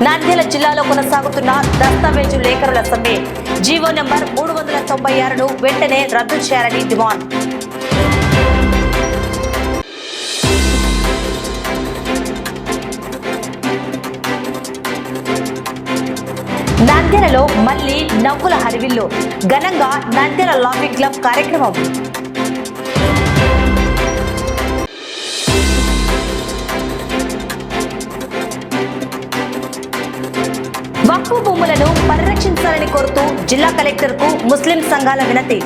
నంద్యాల జిల్లాలో కొనసాగుతున్న దస్తావేజు లేఖరుల సమ్మె జీవో నంబర్ 396ను వెంటనే రద్దు చేయాలని డిమాండ్. నంద్యాలలో మళ్లీ నవ్వుల హరివిల్లు ఘనంగా నంద్యాల లాఫింగ్ క్లబ్ కార్యక్రమం. వక్ఫ్ భూములను పరిరక్షించాలని కోరుతూ జిల్లా కలెక్టర్కు ముస్లిం సంఘాల వినతి.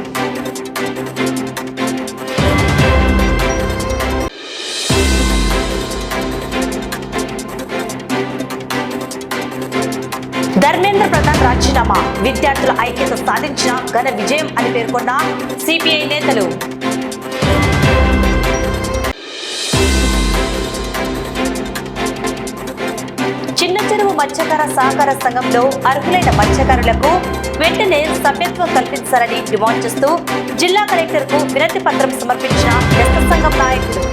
ధర్మేంద్ర ప్రధాన్ రాజీనామా విద్యార్థుల ఐక్యత సాధించిన ఘన విజయం అని పేర్కొన్న సిపిఐ నేతలు. చిన్న చెరువు మత్స్యకార సహకార సంఘంలో అర్హులైన మత్స్యకారులకు వెంటనే సభ్యత్వం కల్పించాలని డిమాండ్ చేస్తూ జిల్లా కలెక్టర్కు వినతి పత్రం సమర్పించిన ఎస్ఎస్ సంఘం నాయకులు.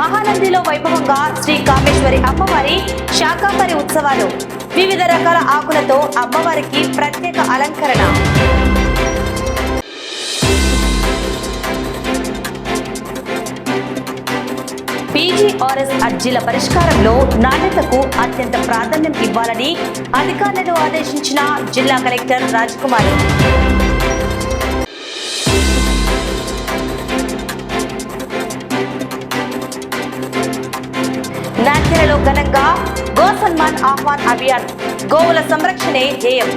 మహానందిలో వైభవంగా శ్రీ కామేశ్వరి అమ్మవారి శాకాంబరి ఉత్సవాలు వివిధ రకాల ఆకులతో అమ్మవారికి ప్రత్యేక అలంకరణ. పీజీఆర్ఎస్ అర్జీల పరిష్కారంలో నాణ్యతకు అత్యంత ప్రాధాన్యం ఇవ్వాలని అధికారులను ఆదేశించిన జిల్లా కలెక్టర్ రాజ్కుమార్. నాంద్యాలలో ఘనంగా గో సన్మాన్ ఆహ్వాన్ అభియాన్. గోవుల సంరక్షణే ధ్యేయం.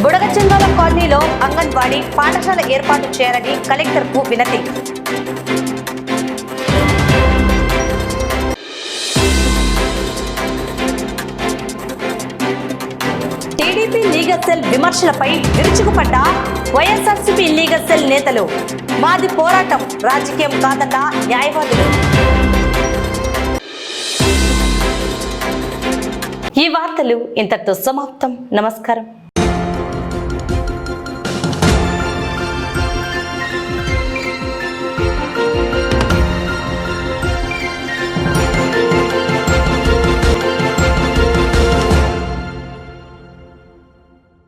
బుడగచంగాల కాలనీలో అంగన్వాడీ పాఠశాల ఏర్పాటు చేయాలని కలెక్టర్కు వినతి. టీడీపీ లీగల్ సెల్ విమర్శలపై విరుచుకుపడ్డ వైఎస్ఆర్సీపీ లీగల్ సెల్ నేతలు. మాది పోరాటం, రాజకీయం కాదన్న న్యాయవాదులు. ఈ వార్తలు ఇంతటితో సమాప్తం. నమస్కారం.